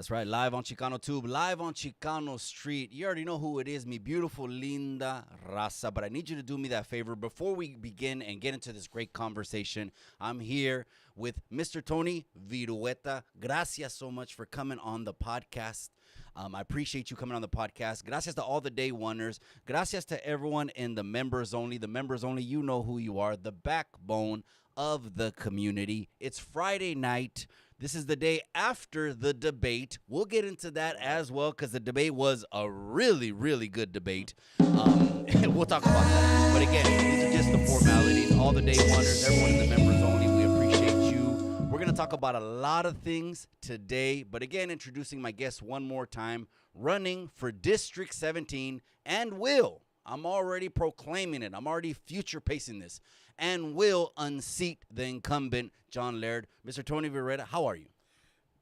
That's right, live on Chicano Tube, live on Chicano Street. You already know who it is, mi beautiful, linda raza. But I need you to do me that favor before we begin and get into this great conversation. I'm here with Mr. Tony Virrueta. Gracias so much for coming on the podcast. I appreciate you coming on the podcast. Gracias to all the day oneers. Gracias to everyone in the members only. The members only, you know who you are, the backbone of the community. It's Friday night. This is the day after the debate. We'll get into that as well because the debate was a really, really good debate. We'll talk about that. But again, these are just the formalities. All the day wonders, everyone in the members only, we appreciate you. We're going to talk about a lot of things today. But again, introducing my guest one more time, running for District 17 and will. I'm already proclaiming it. I'm already future pacing this. And will unseat the incumbent, John Laird. Mr. Tony Virrueta, how are you?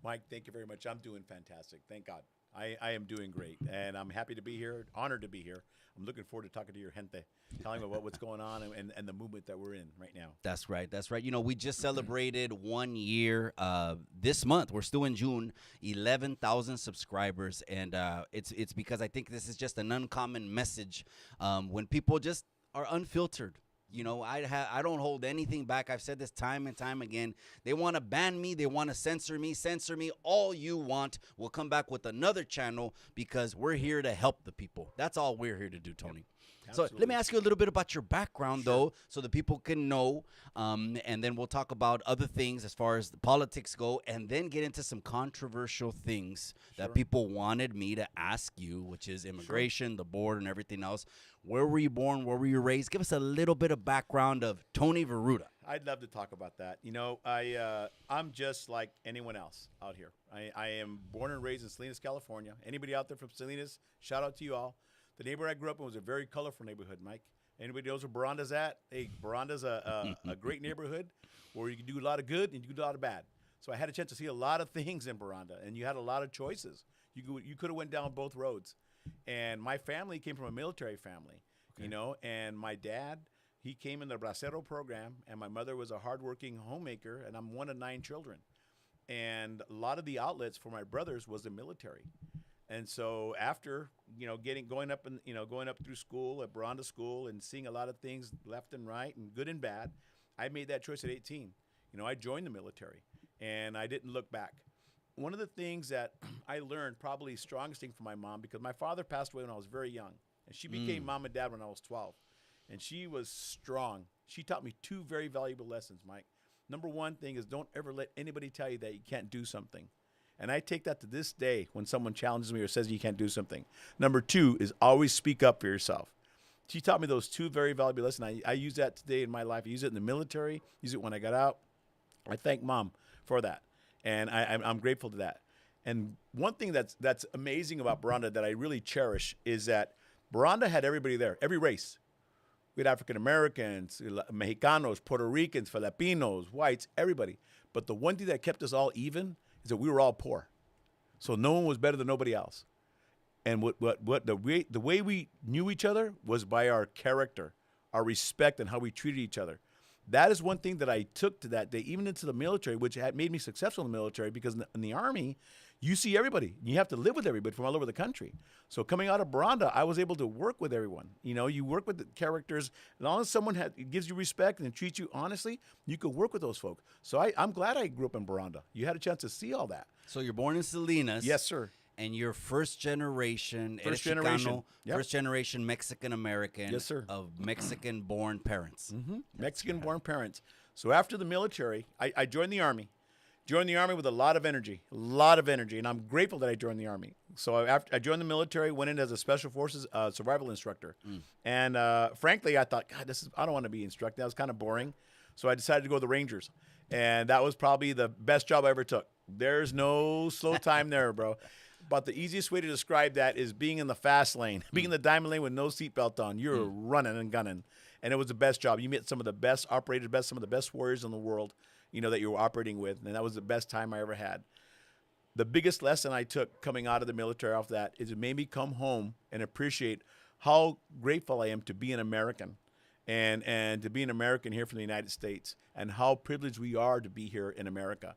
Mike, thank you very much. I'm doing fantastic. Thank God. I am doing great, and I'm happy to be here, honored to be here. I'm looking forward to talking to your gente, telling them about what's going on and the movement that we're in right now. That's right. That's right. You know, we just celebrated 1 year this month. We're still in June, 11,000 subscribers, and it's because I think this is just an uncommon message when people just are unfiltered. You know, I don't hold anything back. I've said this time and time again. They want to ban me. They want to censor me. Censor me all you want. We'll come back with another channel because we're here to help the people. That's all we're here to do, Tony. So let me ask you a little bit about your background, though, so that people can know, and then we'll talk about other things as far as the politics go, and then get into some controversial things that people wanted me to ask you, which is immigration, the board, and everything else. Where were you born? Where were you raised? Give us a little bit of background of Tony Virrueta. I'd love to talk about that. You know, I'm just like anyone else out here. I am born and raised in Salinas, California. Anybody out there from Salinas, shout out to you all. The neighborhood I grew up in was a very colorful neighborhood, Mike. Anybody knows where Baranda's at? Hey, Baranda's a great neighborhood where you can do a lot of good and you can do a lot of bad. So I had a chance to see a lot of things in Baranda, and you had a lot of choices. You could have went down both roads. And my family came from a military family, you know, and my dad, he came in the Bracero program, and my mother was a hardworking homemaker, and I'm one of 9 children. And a lot of the outlets for my brothers was the military. And so after, you know, going up through school at Baranda School and seeing a lot of things left and right and good and bad, I made that choice at 18. You know, I joined the military, and I didn't look back. One of the things that I learned, probably strongest thing from my mom, because my father passed away when I was very young, and she became mom and dad when I was 12, and she was strong. She taught me 2 very valuable lessons, Mike. Number one thing is don't ever let anybody tell you that you can't do something. And I take that to this day when someone challenges me or says you can't do something. Number 2 is always speak up for yourself. she taught me those two very valuable lessons. I use that today in my life. I use it in the military. Use it when I got out. I thank Mom for that, and I'm grateful to that. And one thing that's amazing about Baranda that I really cherish is that Baranda had everybody there, every race. We had African Americans, Mexicanos, Puerto Ricans, Filipinos, whites, everybody. But the one thing that kept us all even is that we were all poor, so no one was better than nobody else. And the way we knew each other was by our character, our respect, and how we treated each other. That is one thing that I took to that day, even into the military, which had made me successful in the military, because in the Army, you see everybody. You have to live with everybody from all over the country. So coming out of Baranda, I was able to work with everyone. You know, you work with the characters. As long as someone gives you respect and treats you honestly, you could work with those folk. So I'm glad I grew up in Baranda. You had a chance to see all that. So you're born in Salinas. Yes, sir. And you're first generation, First generation. Chicano, Yep. first generation Mexican American. Yes, sir. Of Mexican born parents. Mexican-born parents. So after the military, I joined the Army. Joined the Army with a lot of energy, and I'm grateful that I joined the Army. So after I joined the military, went in as a Special Forces survival instructor. And frankly, I thought, God, I don't want to be instructor. That was kind of boring. So I decided to go to the Rangers. And that was probably the best job I ever took. There's no slow time there, bro. But the easiest way to describe that is being in the fast lane, being in the diamond lane with no seatbelt on. You're running and gunning. And it was the best job. You met some of the best operators, some of the best warriors in the world, you know, that you were operating with. And that was the best time I ever had. The biggest lesson I took coming out of the military off that is it made me come home and appreciate how grateful I am to be an American and to be an American here from the United States, and how privileged we are to be here in America.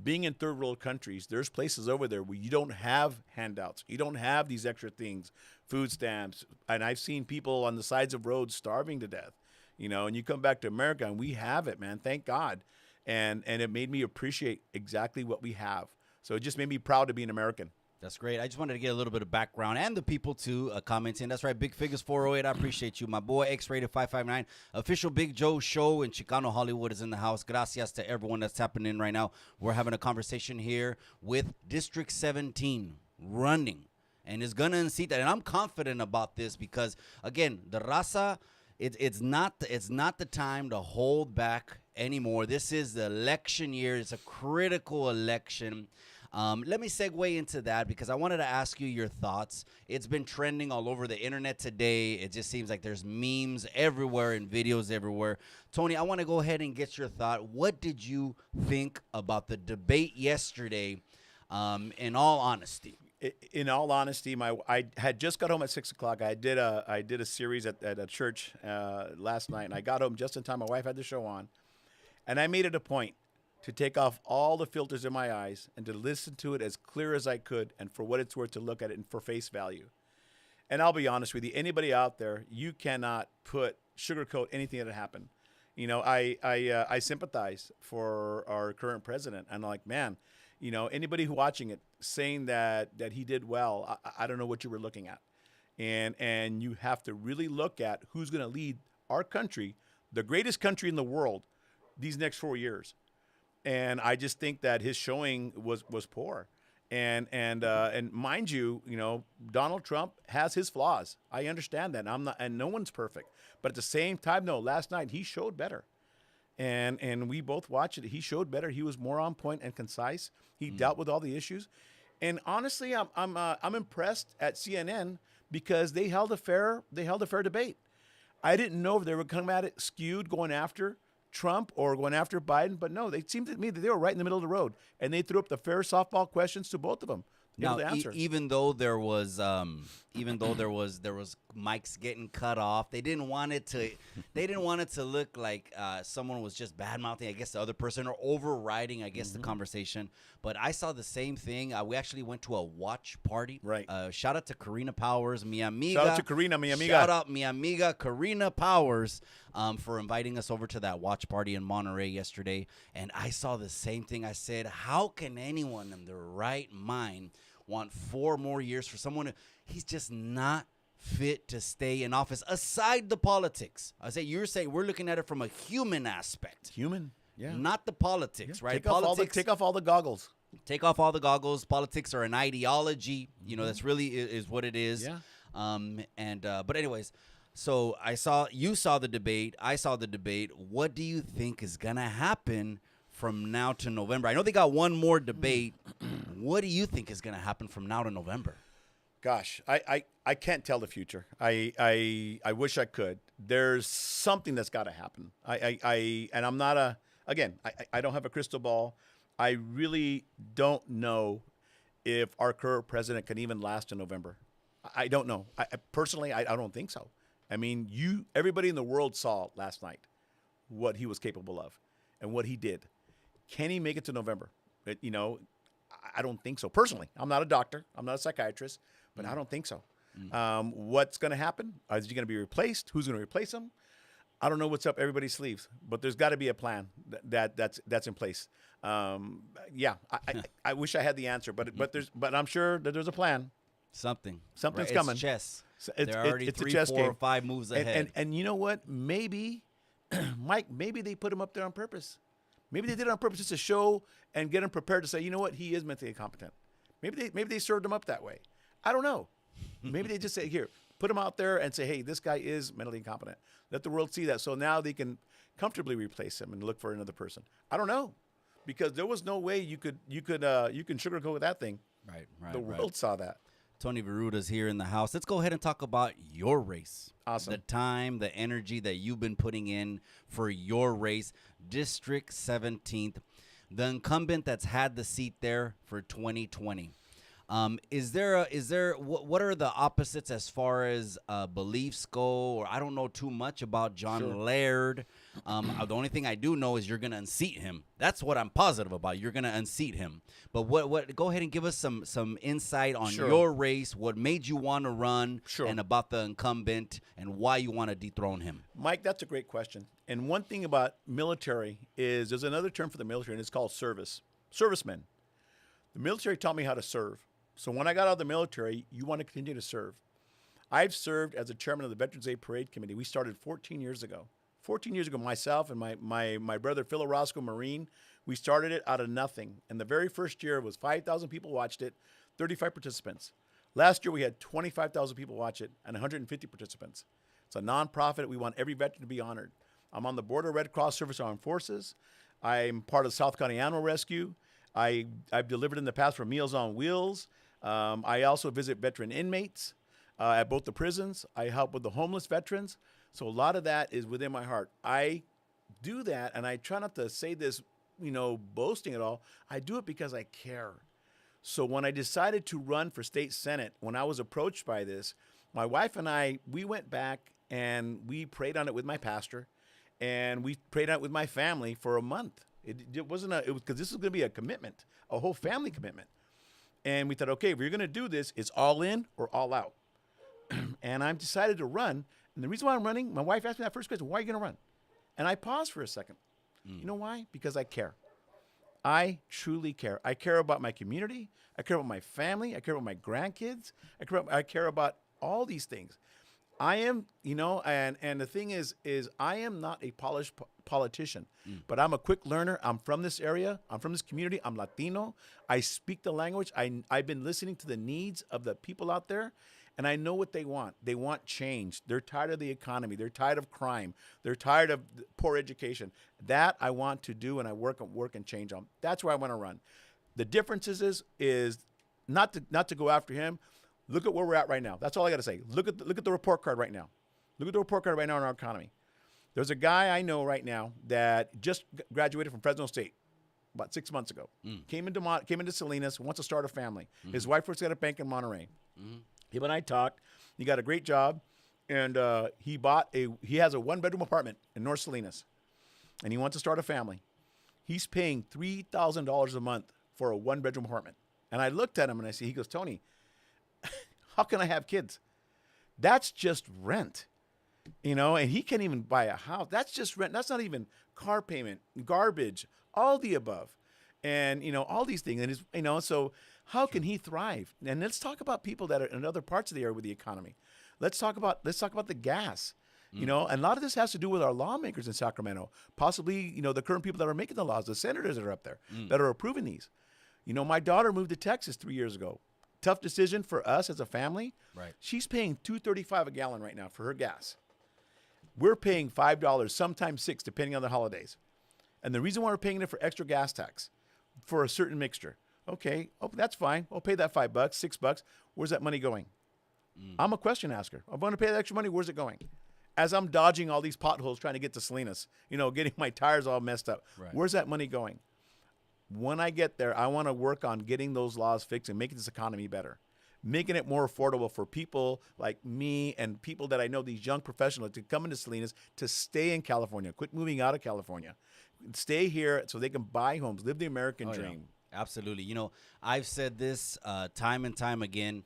Being in third world countries, there's places over there where you don't have handouts. You don't have these extra things, food stamps. And I've seen people on the sides of roads starving to death, you know, and you come back to America and we have it, man. Thank God. And it made me appreciate exactly what we have. So it just made me proud to be an American. That's great. I just wanted to get a little bit of background and the people too commenting. That's right, Big Figures 408. I appreciate you. My boy X-Rated 559. Official Big Joe show in Chicano Hollywood is in the house. Gracias to everyone that's tapping in right now. We're having a conversation here with District 17 running and is gonna unseat that. And I'm confident about this because again, the raza, it's not the time to hold back anymore. This is the election year. It's a critical election. Let me segue into that because I wanted to ask you your thoughts. It's been trending all over the internet today. It just seems like there's memes everywhere and videos everywhere. Tony, I want to go ahead and get your thought. What did you think about the debate yesterday, in all honesty? In all honesty, I had just got home at 6 o'clock. I did a series at a church last night, and I got home just in time. My wife had the show on, and I made it a point to take off all the filters in my eyes and to listen to it as clear as I could, and for what it's worth to look at it and for face value. And I'll be honest with you, anybody out there, you cannot sugarcoat anything that happened. You know, I sympathize for our current president. And I'm like, man, you know, anybody who watching it saying that he did well, I don't know what you were looking at. And you have to really look at who's going to lead our country, the greatest country in the world, these next 4 years. And I just think that his showing was poor. And mind you, you know, Donald Trump has his flaws. I understand that. And no one's perfect. But at the same time, no, last night he showed better. And we both watched it. He showed better. He was more on point and concise. He dealt with all the issues. And honestly, I'm impressed at CNN because they held a fair debate. I didn't know if they were coming at it skewed, going after Trump or going after Biden, but no, they seemed to me that they were right in the middle of the road, and they threw up the fair softball questions to both of them. Now, even though there was mics getting cut off, they didn't want it to look like someone was just bad mouthing, I guess, the other person or overriding, I guess, the conversation. But I saw the same thing. We actually went to a watch party. Right. Shout out to Karina Powers, mi amiga. Shout out to Karina, mi amiga. Shout out mi amiga Karina Powers for inviting us over to that watch party in Monterey yesterday. And I saw the same thing. I said, how can anyone in their right mind want 4 more years for someone he's just not fit to stay in office, aside the politics? You're saying we're looking at it from a human aspect. Human, yeah. Not the politics, right? Take off all the goggles. Take off all the goggles. Politics are an ideology. You know, that's really is what it is. Yeah. But anyways, So you saw the debate. I saw the debate. What do you think is going to happen from now to November? I know they got one more debate. What do you think is going to happen from now to November? Gosh, I can't tell the future. I wish I could. There's something that's got to happen. And I'm not I don't have a crystal ball. I really don't know if our current president can even last in November. I don't know. Personally, I don't think so. I mean, everybody in the world saw last night what he was capable of and what he did. Can he make it to November? I don't think so. Personally, I'm not a doctor. I'm not a psychiatrist, but I don't think so. What's going to happen? Is he going to be replaced? Who's going to replace him? I don't know what's up everybody's sleeves, but there's got to be a plan that's in place. I wish I had the answer, but I'm sure that there's a plan. Something's coming. It's chess. It's, They're already it's 3, a chess 4, game. or 5 moves ahead. And you know what? Maybe, Mike, maybe they put him up there on purpose. Maybe they did it on purpose just to show and get him prepared to say, you know what, he is mentally incompetent. Maybe they served him up that way. I don't know. Maybe they just say, here, put him out there and say, hey, this guy is mentally incompetent. Let the world see that. So now they can comfortably replace him and look for another person. I don't know, because there was no way you can sugarcoat that thing. Right. The world saw that. Tony Virrueta's here in the house. Let's go ahead and talk about your race. Awesome. The time, the energy that you've been putting in for your race. District 17th, the incumbent that's had the seat there for 2020. What are the opposites as far as beliefs go? Or I don't know too much about John Laird. The only thing I do know is you're going to unseat him. That's what I'm positive about. You're going to unseat him. But what? Go ahead and give us some insight on your race, what made you want to run, and about the incumbent and why you want to dethrone him. Mike, that's a great question. And one thing about military is there's another term for the military, and it's called servicemen. The military taught me how to serve. So when I got out of the military, you want to continue to serve. I've served as the chairman of the Veterans Day Parade Committee. We started 14 years ago. 14 years ago, myself and my brother Phil Orozco, Marine, we started it out of nothing. And the very first year was 5,000 people watched it, 35 participants. Last year, we had 25,000 people watch it and 150 participants. It's a nonprofit. We want every veteran to be honored. I'm on the board of Red Cross Service Armed Forces. I'm part of South County Animal Rescue. I've delivered in the past for Meals on Wheels. I also visit veteran inmates at both the prisons. I help with the homeless veterans. So a lot of that is within my heart. I do that, and I try not to say this, boasting at all. I do it because I care. So when I decided to run for state senate, when I was approached by this, my wife and I, we went back and we prayed on it with my pastor, and we prayed on it with my family for a month. It wasn't because this was going to be a commitment, a whole family commitment. And we thought, okay, if you're going to do this, it's all in or all out. And I decided to run. And the reason why I'm running, my wife asked me that first question, why are you going to run? And I paused for a second. You know why? Because I care. I truly care. I care about my community. I care about my family. I care about my grandkids. I care about all these things. I am, and the thing is I am not a polished politician, but I'm a quick learner. I'm from this area. I'm from this community. I'm Latino. I speak the language. I've been listening to the needs of the people out there, and I know what they want. They want change. They're tired of the economy. They're tired of crime. They're tired of poor education. That I want to do, and I work and change on. That's where I want to run. The difference is not to go after him. Look at where we're at right now. That's all I got to say. Look at the report card right now. Look at the report card right now in our economy. There's a guy I know right now that just graduated from Fresno State about 6 months ago. Came into Salinas, wants to start a family. His wife works at a bank in Monterey. Him and I talked. He got a great job, and he has a 1-bedroom apartment in North Salinas, and he wants to start a family. He's paying $3,000 a month for a 1-bedroom apartment. And I looked at him and he goes, Tony, how can I have kids? That's just rent, and he can't even buy a house. That's just rent. That's not even car payment, garbage, all the above. And, all these things. And, so how can he thrive? And let's talk about people that are in other parts of the area with the economy. Let's talk about the gas. And a lot of this has to do with our lawmakers in Sacramento, possibly, the current people that are making the laws, the senators that are up there that are approving these. My daughter moved to Texas 3 years ago. Tough decision for us as a family. Right. She's paying $2.35 a gallon right now for her gas. We're paying $5, sometimes $6, depending on the holidays. And the reason why we're paying it for extra gas tax for a certain mixture. Okay, oh, that's fine. I'll pay that $5, $6. Where's that money going? I'm a question asker. I'm going to pay that extra money. Where's it going? As I'm dodging all these potholes trying to get to Salinas, getting my tires all messed up. Right. Where's that money going? When I get there, I want to work on getting those laws fixed and making this economy better, making it more affordable for people like me and people that I know, these young professionals, to come into Salinas, to stay in California, quit moving out of California, stay here so they can buy homes, live the American dream. Absolutely. I've said this time and time again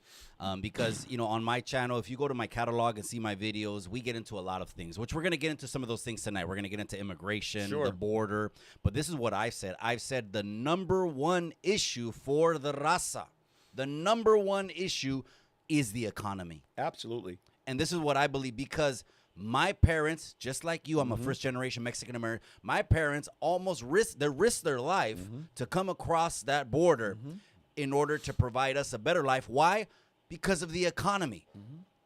because, on my channel, if you go to my catalog and see my videos, we get into a lot of things, which we're going to get into some of those things tonight. We're going to get into immigration, the border. But this is what I've said. I've said the number one issue for the raza, the number one issue is the economy. Absolutely. And this is what I believe, because my parents, just like you, I'm a first-generation Mexican-American. My parents almost risked their life to come across that border in order to provide us a better life. Why? Because of the economy.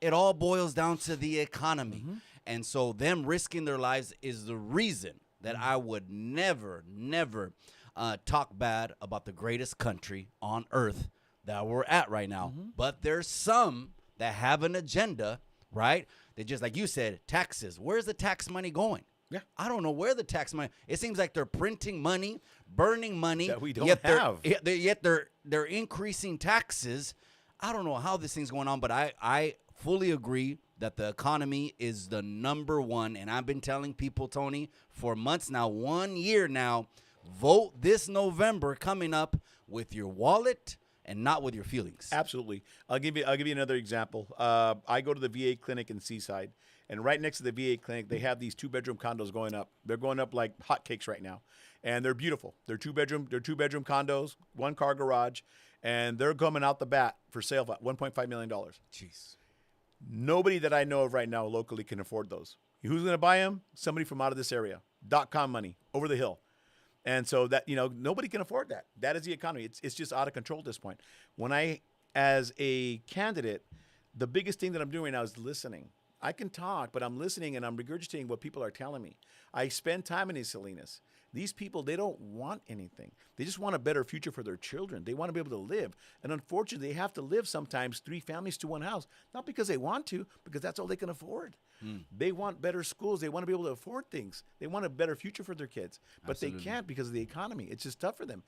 It all boils down to the economy. And so them risking their lives is the reason that I would never talk bad about the greatest country on earth that we're at right now. But there's some that have an agenda, right? They just, like you said, taxes. Where's the tax money going? Yeah. I don't know where the tax money. It seems like they're printing money, burning money that we don't have. Yet they're increasing taxes. I don't know how this thing's going on, but I fully agree that the economy is the number one. And I've been telling people, Tony, for months now, 1 year now, vote this November coming up with your wallet and not with your feelings. Absolutely. I'll give you another example. I go to the VA clinic in Seaside, and right next to the VA clinic, they have these 2-bedroom condos going up. They're going up like hotcakes right now, and they're beautiful. They're two-bedroom condos, 1-car garage, and they're coming out the bat for sale at $1.5 million. Jeez. Nobody that I know of right now locally can afford those. Who's going to buy them? Somebody from out of this area. .com money, over the hill. And so that, nobody can afford that. That is the economy. It's just out of control at this point. When as a candidate, the biggest thing that I'm doing right now is listening. I can talk, but I'm listening and I'm regurgitating what people are telling me. I spend time in these Salinas. These people, they don't want anything. They just want a better future for their children. They want to be able to live. And unfortunately, they have to live sometimes 3 families to 1 house, not because they want to, because that's all they can afford. They want better schools. They want to be able to afford things. They want a better future for their kids, but they can't because of the economy. It's just tough for them.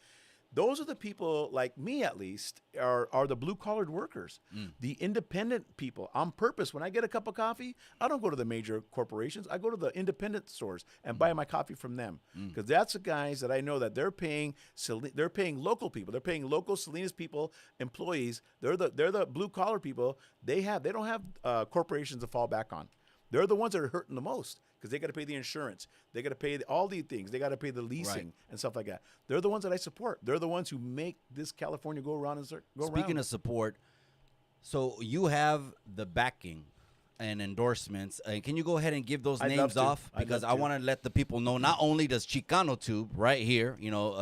Those are the people, like me at least, are the blue-collared workers, the independent people. On purpose, when I get a cup of coffee, I don't go to the major corporations. I go to the independent stores and buy my coffee from them, because that's the guys that I know that they're paying local people. They're paying local Salinas people, employees. They're the blue-collar people. They don't have corporations to fall back on. They're the ones that are hurting the most, because they got to pay the insurance. They got to pay all these things. They got to pay the leasing and stuff like that. They're the ones that I support. They're the ones who make this California go around and go around. Speaking of support, so you have the backing and endorsements. Can you go ahead and give those names off? Because I want to let the people know, not only does Chicano Tube right here,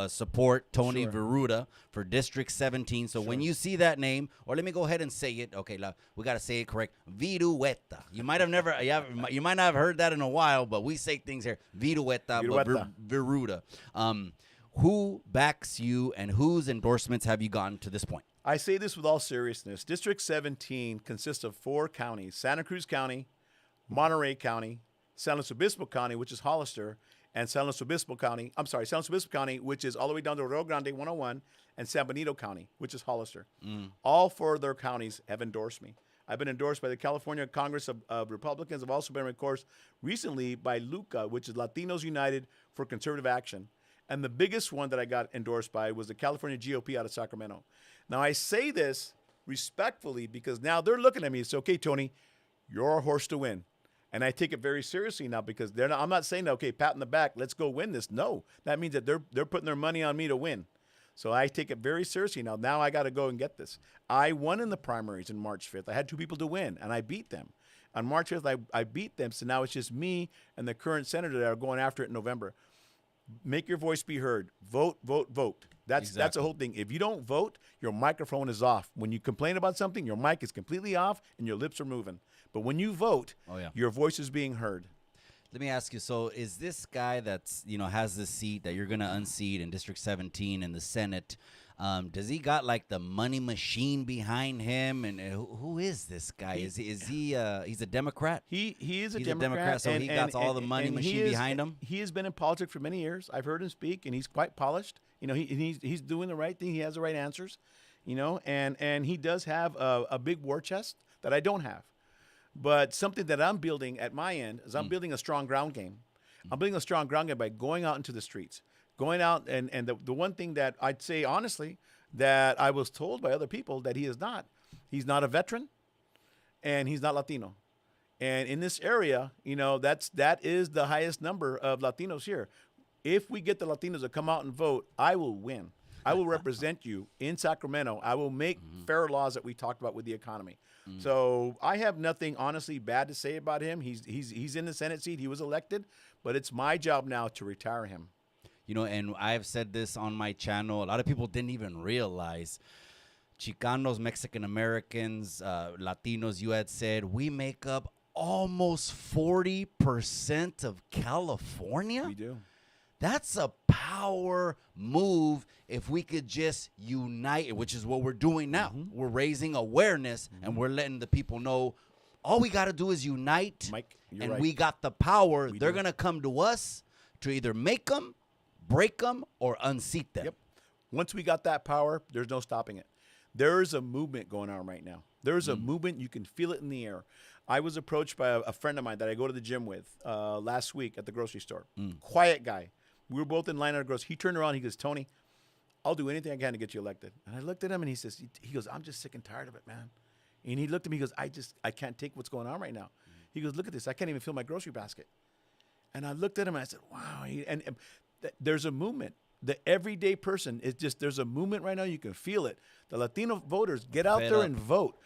support Tony Virrueta for District 17. So when you see that name, or let me go ahead and say it. Okay, we got to say it correct. Virrueta. You might not have heard that in a while, but we say things here. Virrueta. Virrueta. Who backs you and whose endorsements have you gotten to this point? I say this with all seriousness. District 17 consists of 4 counties: Santa Cruz County, Monterey County, San Luis Obispo County, which is Hollister, and San Luis Obispo County, which is all the way down to Rio Grande 101, and San Benito County, which is Hollister. All 4 of their counties have endorsed me. I've been endorsed by the California Congress of Republicans. I've also been, of course, recently by LUCA, which is Latinos United for Conservative Action. And the biggest one that I got endorsed by was the California GOP out of Sacramento. Now, I say this respectfully because now they're looking at me. It's okay, Tony, you're a horse to win. And I take it very seriously now, because I'm not saying, okay, pat in the back, let's go win this. No, that means that they're putting their money on me to win. So I take it very seriously now. Now I got to go and get this. I won in the primaries on March 5th. I had 2 people to win, and I beat them. On March 5th, I beat them. So now it's just me and the current senator that are going after it in November. Make your voice be heard. Vote, vote, vote. That's the whole thing. If you don't vote, your microphone is off. When you complain about something, your mic is completely off and your lips are moving. But when you vote, your voice is being heard. Let me ask you. So, is this guy that's has this seat that you're gonna unseat in District 17 in the Senate? Does he got like the money machine behind him? And who is this guy? He's a Democrat? He is a He's Democrat, so he got all the money and machine behind him. He has been in politics for many years. I've heard him speak, and he's quite polished. He's doing the right thing. He has the right answers, and he does have a big war chest that I don't have. But something that I'm building at my end is I'm building a strong ground game. I'm building a strong ground game by going out into the streets, going out. And the one thing that I'd say honestly that I was told by other people that he's not a veteran and he's not Latino. And in this area, that is the highest number of Latinos here. If we get the Latinos to come out and vote, I will win. I will represent you in Sacramento. I will make fair laws that we talked about with the economy. So I have nothing honestly bad to say about him. He's in the Senate seat. He was elected, but it's my job now to retire him. And I've said this on my channel. A lot of people didn't even realize Chicanos, Mexican Americans, Latinos, you had said, we make up almost 40% of California. We do. That's a power move if we could just unite, which is what we're doing now. We're raising awareness and we're letting the people know all we got to do is unite. Mike, you're and right. we got the power. We They're do. going to come to us to either make them, break them, or unseat them. Yep. Once we got that power, there's no stopping it. There is a movement going on right now. There is a movement. You can feel it in the air. I was approached by a friend of mine that I go to the gym with last week at the grocery store. Quiet guy. We were both in line at a grocery. He turned around. He goes, Tony, I'll do anything I can to get you elected. And I looked at him and he says, I'm just sick and tired of it, man. And he looked at me. He goes, I can't take what's going on right now. He goes, look at this. I can't even fill my grocery basket. And I looked at him and I said, wow. There's a movement. The everyday person is just, there's a movement right now. You can feel it. The Latino voters, get out there and vote.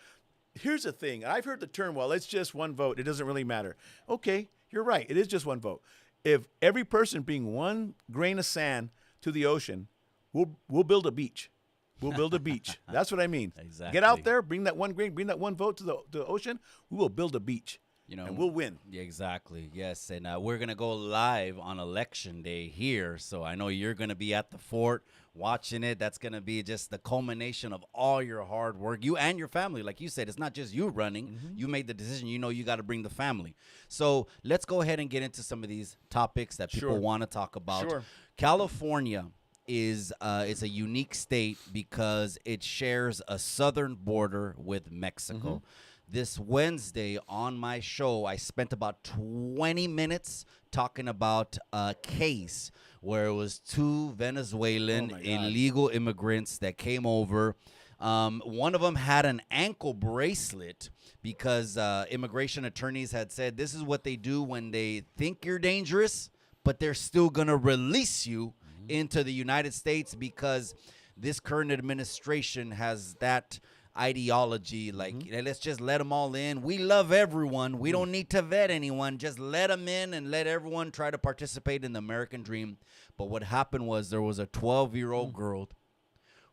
Here's the thing. I've heard the term, well, it's just one vote. It doesn't really matter. Okay, you're right. It is just one vote. If every person bring one grain of sand to the ocean, we'll build a beach. We'll build a beach. That's what I mean. Exactly. Get out there, bring that one grain, bring that one vote to the ocean. We will build a beach. And we'll win. Yeah, exactly. Yes, and we're gonna go live on Election Day here, so I know you're gonna be at the fort watching it. That's gonna be just the culmination of all your hard work. You and your family, like you said, it's not just you running. You made the decision. You got to bring the family. So let's go ahead and get into some of these topics that people want to talk about. Sure. California is a unique state because it shares a southern border with Mexico. This Wednesday on my show, I spent about 20 minutes talking about a case where it was two Venezuelan illegal immigrants that came over. One of them had an ankle bracelet because immigration attorneys had said this is what they do when they think you're dangerous, but they're still going to release you into the United States because this current administration has that ideology, like let's just let them all in. We love everyone. We don't need to vet anyone. Just let them in and let everyone try to participate in the American dream. But what happened was there was a 12-year-old girl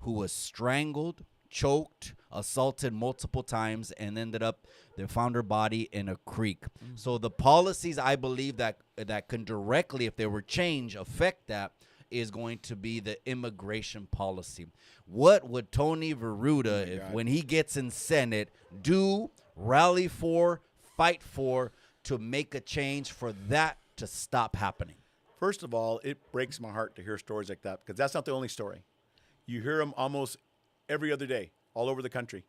who was strangled, choked, assaulted multiple times, and ended up they found her body in a creek. So the policies I believe that can directly, if they were changed, affect that is going to be the immigration policy. What would Tony Virrueta, when he gets in Senate, do, rally for, fight for, to make a change for that to stop happening? First of all, it breaks my heart to hear stories like that because that's not the only story. You hear them almost every other day all over the country.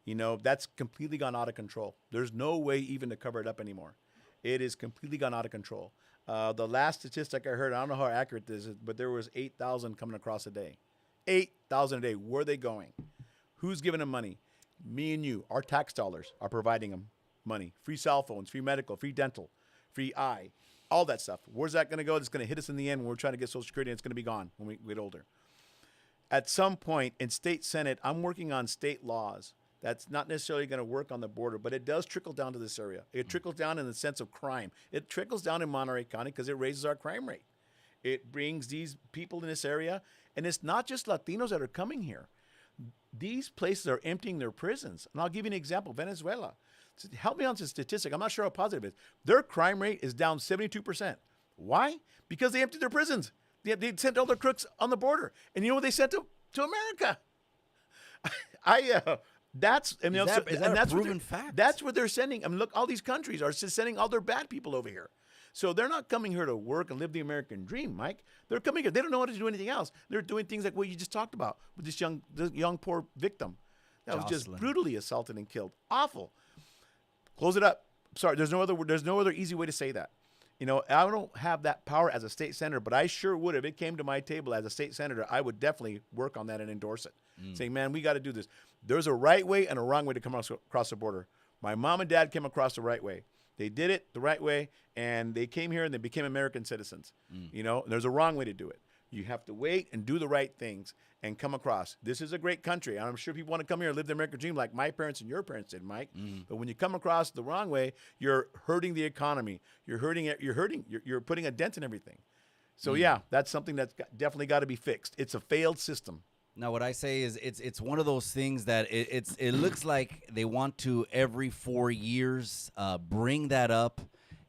That's completely gone out of control. There's no way even to cover it up anymore. It is completely gone out of control. The last statistic I heard, I don't know how accurate this is, but there was 8,000 coming across a day. 8,000 a day. Where are they going? Who's giving them money? Me and you. Our tax dollars are providing them money. Free cell phones, free medical, free dental, free eye, all that stuff. Where's that going to go? It's going to hit us in the end when we're trying to get Social Security, and it's going to be gone when we get older. At some point in state Senate, I'm working on state laws. That's not necessarily going to work on the border, but it does trickle down to this area. It trickles down in the sense of crime. It trickles down in Monterey County because it raises our crime rate. It brings these people in this area, and it's not just Latinos that are coming here. These places are emptying their prisons. And I'll give you an example, Venezuela. help me on this statistic. I'm not sure how positive it is. Their crime rate is down 72%. Why? Because they emptied their prisons. They sent all their crooks on the border. And you know what they sent them? To America. That's and Is that and a that's proven fact? That's what they're sending. I mean, look, all these countries are just sending all their bad people over here. So they're not coming here to work and live the American dream, Mike. They're coming here. They don't know how to do anything else. They're doing things like what you just talked about with this young poor victim that was just brutally assaulted and killed. Awful. Close it up. Sorry, there's no other easy way to say that. You know, I don't have that power as a state senator, but I sure would. If it came to my table as a state senator, I would definitely work on that and endorse it. Saying, man, we got to do this. There's a right way and a wrong way to come across the border. My mom and dad came across the right way. They did it the right way, and they came here and they became American citizens. You know, there's a wrong way to do it. You have to wait and do the right things and come across. This is a great country. And I'm sure people want to come here and live the American dream like my parents and your parents did, Mike. But when you come across the wrong way, you're hurting the economy. You're putting a dent in everything. So yeah, that's something that's definitely got to be fixed. It's a failed system. Now, what I say is it's one of those things that it looks like they want to every 4 years bring that up.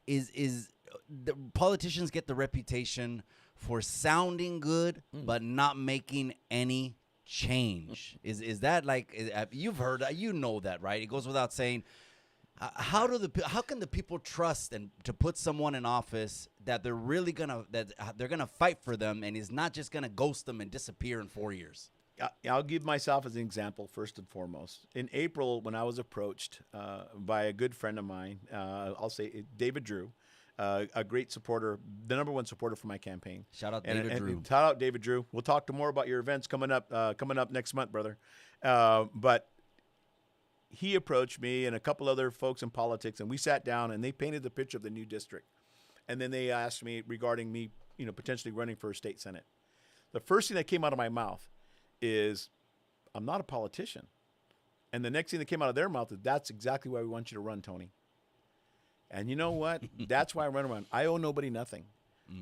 Is the politicians get the reputation for sounding good but not making any change? Is that like you've heard, you know that, right? It goes without saying. How can the people trust and to put someone in office that they're really gonna fight for them and is not just gonna ghost them and disappear in 4 years? I'll give myself as an example first and foremost. In April, when I was approached by a good friend of mine, I'll say David Drew, a great supporter, the number one supporter for my campaign. Shout out David Drew. Shout out David Drew. We'll talk more about your events coming up next month, brother. But he approached me and a couple other folks in politics, and we sat down and they painted the picture of the new district. And then they asked me regarding me, potentially running for a state senate. The first thing that came out of my mouth is, I'm not a politician. And the next thing that came out of their mouth is, that's exactly why we want you to run, Tony. And you know what? That's why I run around. I owe nobody nothing.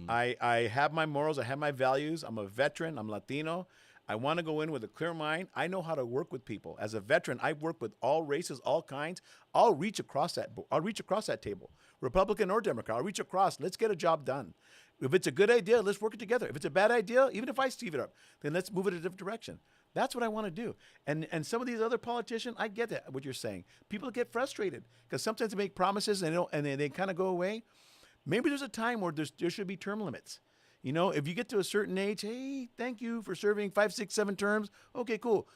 I have my morals. I have my values. I'm a veteran. I'm Latino. I want to go in with a clear mind. I know how to work with people. As a veteran, I've worked with all races, all kinds. I'll reach across that table, Republican or Democrat. I'll reach across. Let's get a job done. If it's a good idea, let's work it together. If it's a bad idea, even if I steve it up, then let's move it in a different direction. That's what I want to do. And some of these other politicians, I get that, what you're saying. People get frustrated because sometimes they make promises and they kind of go away. Maybe there's a time where there should be term limits. If you get to a certain age, hey, thank you for serving 5, 6, 7 terms. Okay, cool.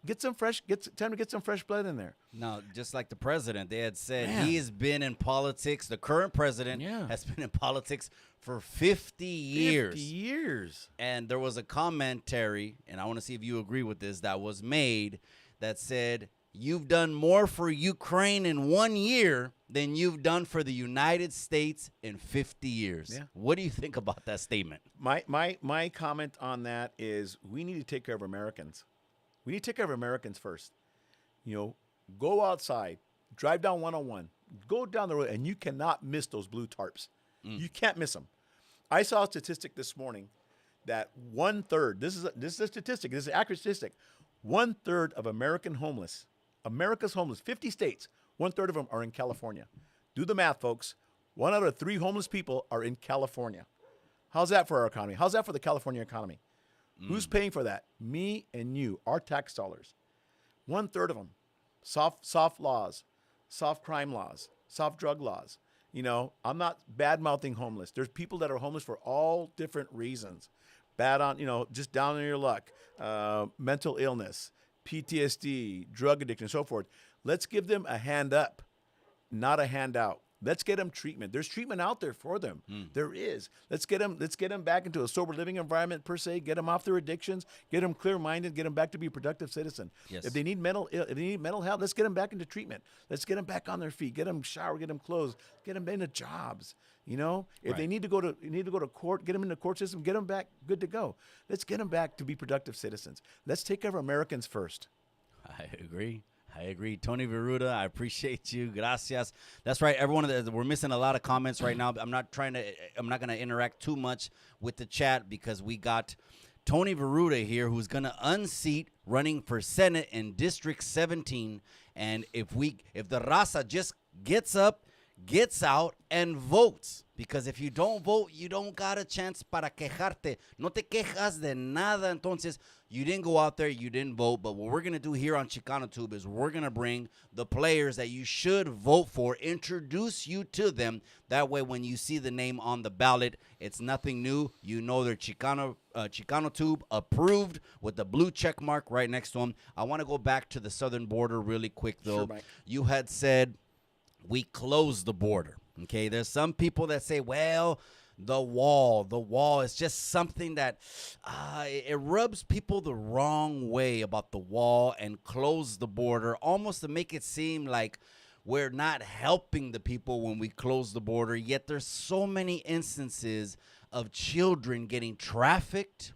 Time to get some fresh blood in there. Now, just like the president, they had said he has been in politics. The current president has been in politics for 50 years. 50 years. And there was a commentary, and I want to see if you agree with this, that was made that said, you've done more for Ukraine in 1 year than you've done for the United States in 50 years. Yeah. What do you think about that statement? My comment on that is we need to take care of Americans. We need to take care of Americans first. Go outside, drive down 101, go down the road, and you cannot miss those blue tarps. You can't miss them. I saw a statistic this morning that 1/3, this is a statistic, this is an accurate statistic, 1/3 of America's homeless, 50 states, 1/3 of them are in California. Do the math, folks. 1 out of 3 homeless people are in California. How's that for our economy? How's that for the California economy? Who's paying for that? Me and you, our tax dollars. 1/3 of them. Soft laws, soft crime laws, soft drug laws. I'm not bad-mouthing homeless. There's people that are homeless for all different reasons. Just down on your luck, mental illness, PTSD, drug addiction, and so forth. Let's give them a hand up, not a handout. Let's get them treatment. There's treatment out there for them. There is. Let's get them back into a sober living environment per se. Get them off their addictions. Get them clear-minded. Get them back to be a productive citizen. Yes. If they need mental health, let's get them back into treatment. Let's get them back on their feet. Get them shower. Get them clothes. Get them into jobs. If they need to go to court, get them in the court system. Get them back good to go. Let's get them back to be productive citizens. Let's take care of Americans first. I agree. Tony Virrueta, I appreciate you. Gracias. That's right. Everyone, we're missing a lot of comments right now. I'm not going to interact too much with the chat because we got Tony Virrueta here who's going to unseat running for Senate in District 17. And if the Raza just gets up, gets out, and votes. Because if you don't vote, you don't got a chance para quejarte. No te quejas de nada. Entonces, you didn't go out there, you didn't vote. But what we're going to do here on Chicano Tube is we're going to bring the players that you should vote for, introduce you to them. That way, when you see the name on the ballot, it's nothing new. You know they're Chicano Tube approved with the blue check mark right next to them. I want to go back to the southern border really quick, though. Sure, Mike. You had said we closed the border. Okay, there's some people that say, well, the wall is just something that it rubs people the wrong way about the wall and close the border, almost to make it seem like we're not helping the people when we close the border. Yet there's so many instances of children getting trafficked,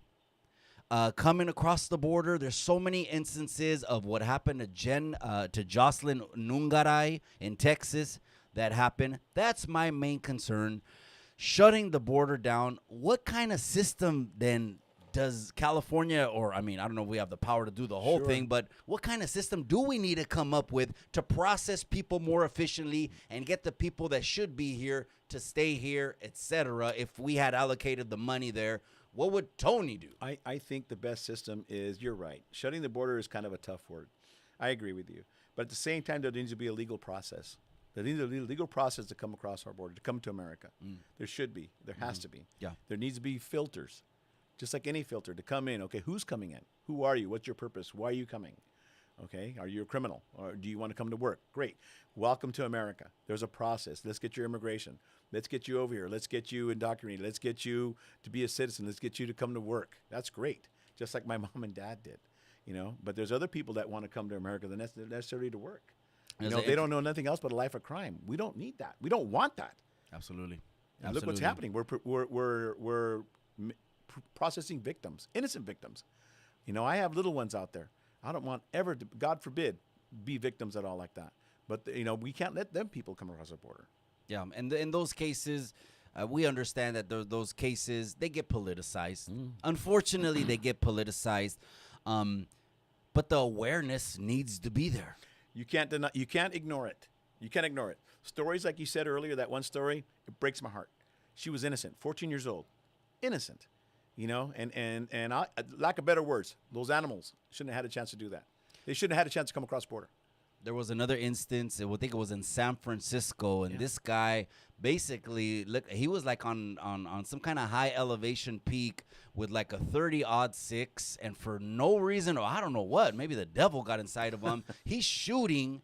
coming across the border. There's so many instances of what happened to Jocelyn Nungaray in Texas that happened. That's my main concern. Shutting the border down. What kind of system then does California, or I don't know if we have the power to do the whole thing, but what kind of system do we need to come up with to process people more efficiently and get the people that should be here to stay here, etc.? If we had allocated the money there, what would Tony do? I think the best system is, you're right, shutting the border is kind of a tough word. I agree with you. But at the same time, there needs to be a legal process. There needs a legal process to come across our border, to come to America. There should be. There has to be. Yeah. There needs to be filters, just like any filter, to come in. Okay, who's coming in? Who are you? What's your purpose? Why are you coming? Okay, are you a criminal? Or do you want to come to work? Great. Welcome to America. There's a process. Let's get your immigration. Let's get you over here. Let's get you indoctrinated. Let's get you to be a citizen. Let's get you to come to work. That's great. Just like my mom and dad did, But there's other people that want to come to America than necessarily to work. They don't know nothing else but a life of crime. We don't need that. We don't want that. Absolutely. And look what's happening. We're processing victims, innocent victims. I have little ones out there. I don't want ever, God forbid, be victims at all like that. But we can't let them people come across the border. Yeah, and in those cases, we understand that those cases, they get politicized. Unfortunately, they get politicized. But the awareness needs to be there. You can't ignore it. You can't ignore it. Stories like you said earlier, that one story, it breaks my heart. She was innocent, 14 years old, innocent, and lack of better words, those animals shouldn't have had a chance to do that. They shouldn't have had a chance to come across the border. There was another instance, I think it was in San Francisco, and this guy basically, he was like on some kind of high elevation peak with like a 30-06, and for no reason, or I don't know what, maybe the devil got inside of him, he's shooting,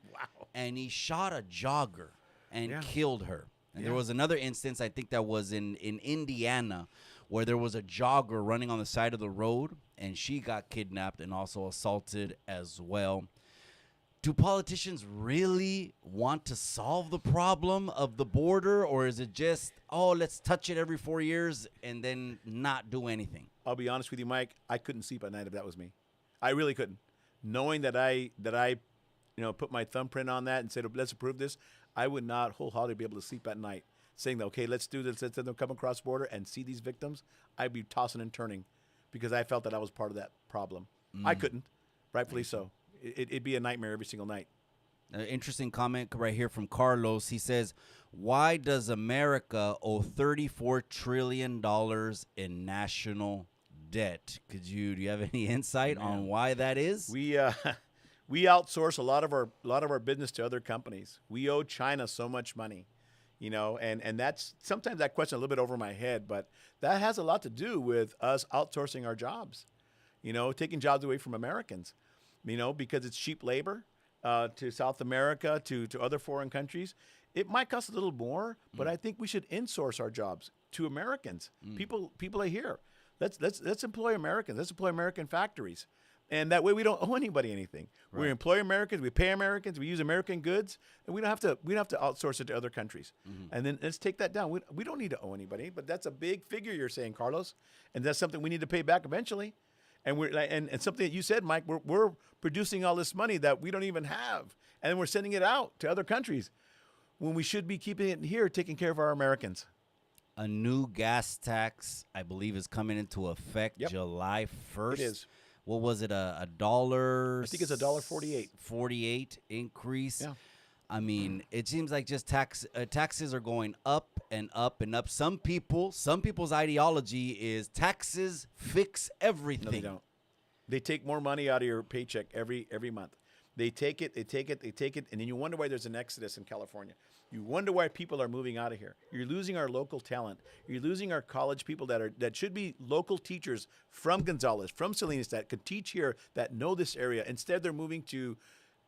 and he shot a jogger and killed her. And there was another instance, I think that was in Indiana, where there was a jogger running on the side of the road, and she got kidnapped and also assaulted as well. Do politicians really want to solve the problem of the border, or is it just, let's touch it every 4 years and then not do anything? I'll be honest with you, Mike. I couldn't sleep at night if that was me. I really couldn't. Knowing that I put my thumbprint on that and said, let's approve this, I would not wholeheartedly be able to sleep at night saying, okay, let's do this. Let's let them come across the border and see these victims. I'd be tossing and turning because I felt that I was part of that problem. I couldn't, rightfully so. It'd be a nightmare every single night. Interesting comment right here from Carlos. He says, why does America owe $34 trillion in national debt? Do you have any insight on why that is? We outsource a lot of our business to other companies. We owe China so much money, and that's sometimes that question a little bit over my head, but that has a lot to do with us outsourcing our jobs, taking jobs away from Americans. Because it's cheap labor to South America, to other foreign countries. It might cost a little more, but I think we should insource our jobs to Americans. People are here. Let's employ Americans. Let's employ American factories. And that way we don't owe anybody anything. Right. We employ Americans, we pay Americans, we use American goods, and we don't have to outsource it to other countries. And then let's take that down. We don't need to owe anybody, but that's a big figure you're saying, Carlos. And that's something we need to pay back eventually. And and something that you said, Mike, we're producing all this money that we don't even have, and then we're sending it out to other countries when we should be keeping it here, taking care of our Americans. A new gas tax, I believe, is coming into effect July 1st. It is. What was it? $1? I think it's $1.48. 48 increase. Yeah. I mean, it seems like just taxes are going up and up and up. Some people's ideology is taxes fix everything. No, they don't. They take more money out of your paycheck every month. They take it, and then you wonder why there's an exodus in California. You wonder why people are moving out of here. You're losing our local talent. You're losing our college people that should be local teachers from Gonzales, from Salinas, that could teach here, that know this area. Instead, they're moving to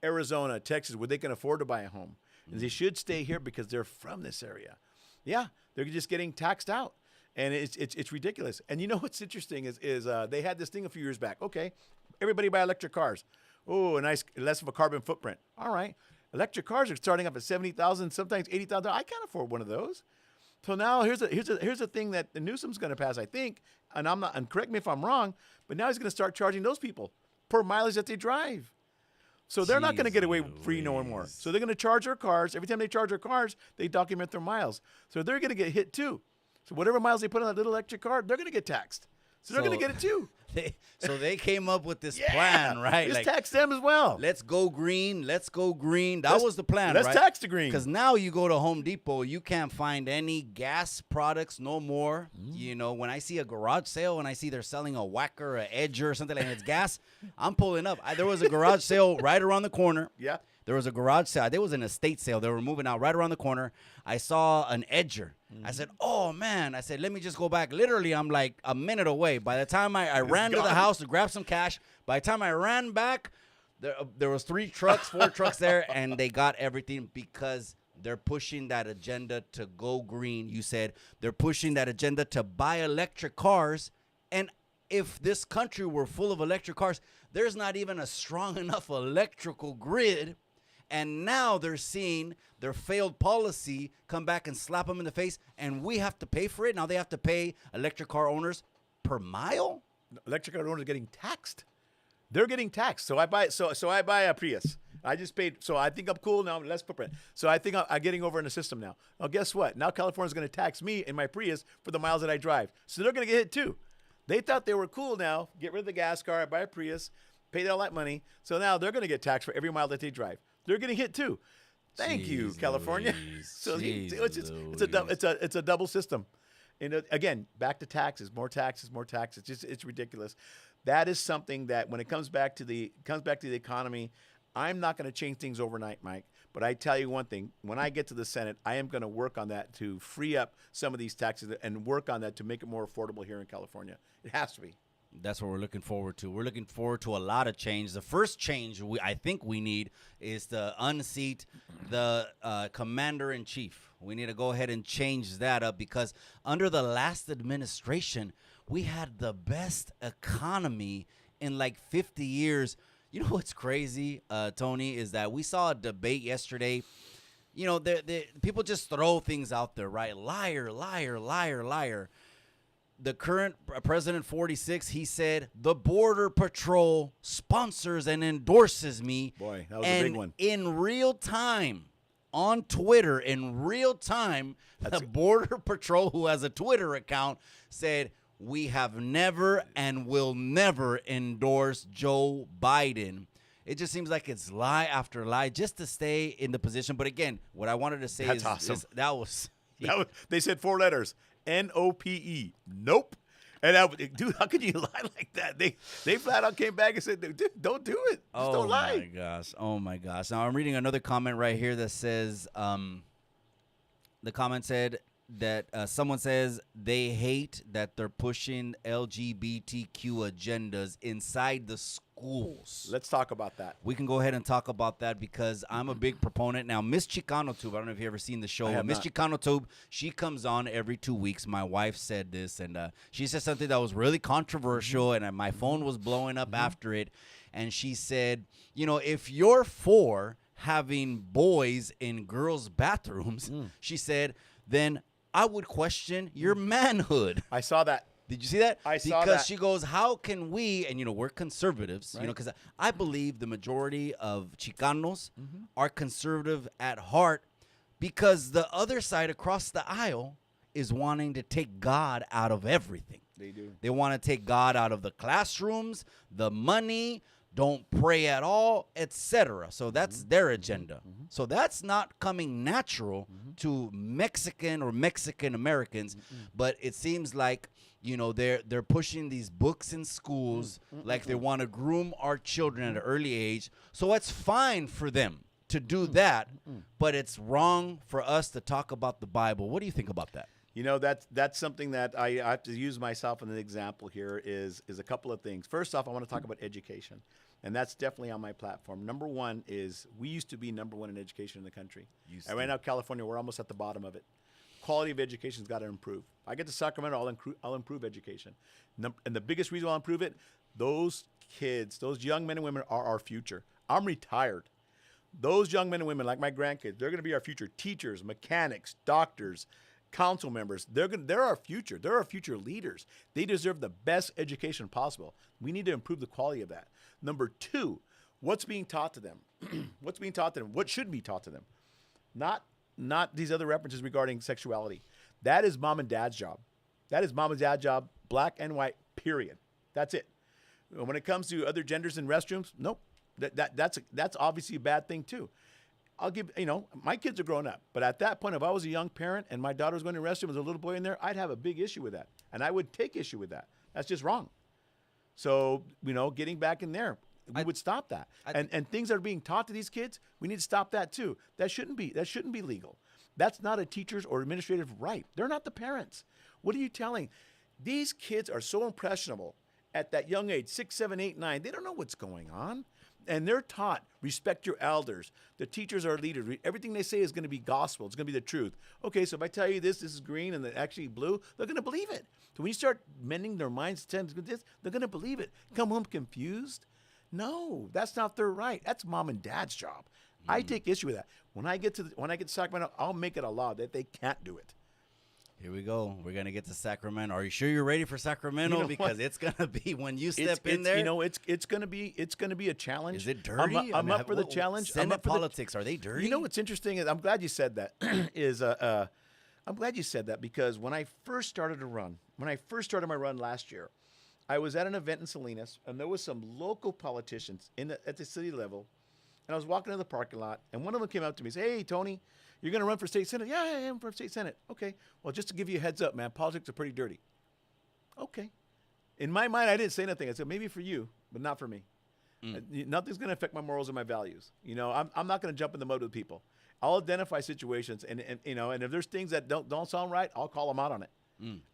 Arizona, Texas, where they can afford to buy a home. And they should stay here because they're from this area. Yeah, they're just getting taxed out. And it's ridiculous. And you know what's interesting is they had this thing a few years back. Okay, everybody buy electric cars. Oh, a nice, less of a carbon footprint. All right. Electric cars are starting up at $70,000, sometimes $80,000. I can't afford one of those. So now here's a thing that the Newsom's going to pass, I think, and correct me if I'm wrong, but now he's going to start charging those people per mileage that they drive. So they're not going to get away free no more. So they're going to charge their cars. Every time they charge their cars, they document their miles. So they're going to get hit too. So whatever miles they put on that little electric car, they're going to get taxed. So they're going to get it too. They came up with this plan, right? Let's tax them as well. Let's go green. Let's go green. That was the plan, right? Let's tax the green. Because now you go to Home Depot, you can't find any gas products no more. You know, when I see a garage sale and I see they're selling a Whacker, a Edger, or something like that, and it's gas, I'm pulling up. There was a garage sale right around the corner. Yeah. There was a garage sale. There was an estate sale. They were moving out right around the corner. I saw an Edger. I said, oh, man. I said, let me just go back. Literally, I'm like a minute away. By the time I ran to the house to grab some cash, by the time I ran back, there was 4 trucks there, and they got everything because they're pushing that agenda to go green. You said they're pushing that agenda to buy electric cars. And if this country were full of electric cars, there's not even a strong enough electrical grid. And now they're seeing their failed policy come back and slap them in the face, and we have to pay for it. Now they have to pay electric car owners per mile. Electric car owners are getting taxed. They're getting taxed. So I buy a Prius. I just paid. So I think I'm cool now. Less footprint. So I think I'm getting over in the system now. Well, guess what? Now California's going to tax me in my Prius for the miles that I drive. So they're going to get hit too. They thought they were cool now. Get rid of the gas car, buy a Prius, pay all that money. So now they're going to get taxed for every mile that they drive. They're getting hit too. Thank you, California. So it's a double system. And again, back to taxes, more taxes, more taxes. It's ridiculous. That is something that when it comes back to the economy, I'm not going to change things overnight, Mike. But I tell you one thing: when I get to the Senate, I am going to work on that to free up some of these taxes and work on that to make it more affordable here in California. It has to be. That's what we're looking forward to. We're looking forward to a lot of change. The first change I think we need is to unseat the commander-in-chief. We need to go ahead and change that up because under the last administration, we had the best economy in like 50 years. You know what's crazy, Tony, is that we saw a debate yesterday. You know, people just throw things out there, right? Liar, liar, liar, liar. The current President 46, he said, the Border Patrol sponsors and endorses me. Boy, that was a big one. In real time, on Twitter, the Border Patrol, who has a Twitter account, said, we have never and will never endorse Joe Biden. It just seems like it's lie after lie just to stay in the position. But again, what I wanted to say That's awesome. They said 4 letters. NOPE. Nope. And dude, how could you lie like that? They flat out came back and said, dude, don't do it. Just don't lie. Oh my gosh. Now I'm reading another comment right here that says, the comment said that someone says they hate that they're pushing LGBTQ agendas inside the schools. Let's talk about that. We can go ahead and talk about that because I'm a big proponent. Now, Miss Chicano Tube, I don't know if you've ever seen the show. Miss Chicano Tube, she comes on every 2 weeks. My wife said this, and she said something that was really controversial, and my phone was blowing up after it. And she said, you know, if you're for having boys in girls' bathrooms, she said, then I would question your manhood. I saw that. Did you see that? I saw that. Because she goes, how can we, and, you know, we're conservatives, you know, because I believe the majority of Chicanos are conservative at heart because the other side across the aisle is wanting to take God out of everything. They do. They want to take God out of the classrooms, the money, don't pray at all, etc. So that's their agenda. So that's not coming natural to Mexican or Mexican Americans, but it seems like, you know, they're pushing these books in schools like they want to groom our children at an early age. So it's fine for them to do that, but it's wrong for us to talk about the Bible. What do you think about that? You know, that's something that I have to use myself as an example here is a couple of things. First off, I want to talk about education, and that's definitely on my platform. Number one is we used to be number one in education in the country. And right now, California, we're almost at the bottom of it. Quality of education's got to improve. I get to Sacramento, I'll improve education. And the biggest reason I'll improve it, those kids, those young men and women are our future. I'm retired. Those young men and women, like my grandkids, they're going to be our future teachers, mechanics, doctors, council members. They're our future. They're our future leaders. They deserve the best education possible. We need to improve the quality of that. Number two, what's being taught to them? What's being taught to them? What should be taught to them? Not these other references regarding sexuality. That is mom and dad's job. That is mom and dad's job, black and white, period. That's it. When it comes to other genders in restrooms, nope. That's obviously a bad thing too. I'll give, you know, my kids are growing up, but at that point, if I was a young parent and my daughter was going to the restroom with a little boy in there, I'd have a big issue with that. And I would take issue with that. That's just wrong. So, you know, getting back in there, we would stop that. And things that are being taught to these kids, we need to stop that too. That shouldn't be legal. That's not a teacher's or administrative right. They're not the parents. What are you telling? These kids are so impressionable at that young age, 6, 7, 8, 9. They don't know what's going on. And they're taught, respect your elders. The teachers are leaders. Everything they say is going to be gospel. It's going to be the truth. Okay, so if I tell you this is green and it's actually blue, they're going to believe it. So when you start mending their minds to this, they're going to believe it. Come home confused? No, that's not their right. That's mom and dad's job. I take issue with that. When I get to Sacramento, I'll make it a law that they can't do it. Here we go. We're going to get to Sacramento. Are you sure you're ready for Sacramento? You know, because it's going to be when you step in there. You know, it's going to be a challenge. Is it dirty? I'm up for the challenge. Senate politics, are they dirty? You know what's interesting is I'm glad you said that. I'm glad you said that because when I first started my run last year, I was at an event in Salinas and there was some local politicians at the city level, and I was walking in the parking lot and one of them came up to me and said, "Hey, Tony, you're going to run for state senate?" "Yeah, I am for state senate." "Okay. Well, just to give you a heads up, man, politics are pretty dirty." Okay. In my mind, I didn't say nothing. I said, maybe for you, but not for me. Nothing's going to affect my morals or my values. You know, I'm not going to jump in the mud with people. I'll identify situations, and you know, and if there's things that don't sound right, I'll call them out on it.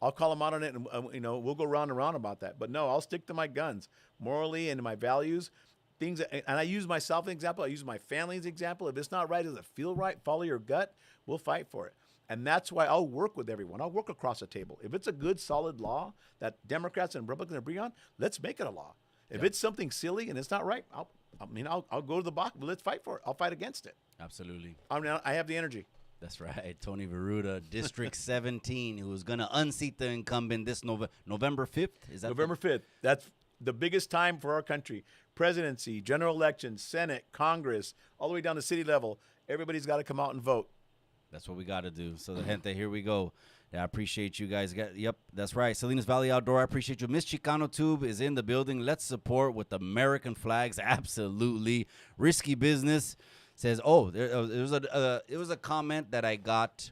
I'll call them out on it, and you know, we'll go round and round about that. But no, I'll stick to my guns morally and my values. Things, and I use myself as an example. I use my family as an example. If it's not right, does it feel right? Follow your gut. We'll fight for it. And that's why I'll work with everyone. I'll work across the table. If it's a good, solid law that Democrats and Republicans agree on, let's make it a law. If it's something silly and it's not right, I'll go to the box. But let's fight for it. I'll fight against it. Absolutely. I have the energy. That's right. Tony Virrueta, District 17, who is going to unseat the incumbent this November 5th. Is that November 5th? That's the biggest time for our country. Presidency, general elections, Senate, Congress, all the way down to city level. Everybody's got to come out and vote. That's what we got to do. So, the gente, here we go. Yeah, I appreciate you guys. Yep, that's right. Salinas Valley Outdoor, I appreciate you. Miss Chicano Tube is in the building. Let's support with American flags. Absolutely. Risky Business says, it was a comment that I got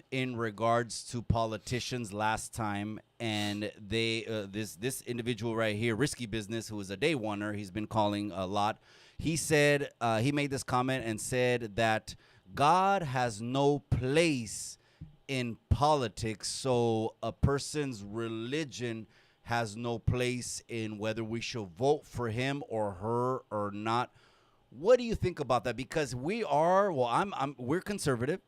in regards to politicians last time, and they this individual right here, Risky Business, who is a day oneer, he's been calling a lot. He said he made this comment and said that God has no place in politics, so a person's religion has no place in whether we should vote for him or her or not. What do you think about that? Because we're conservative.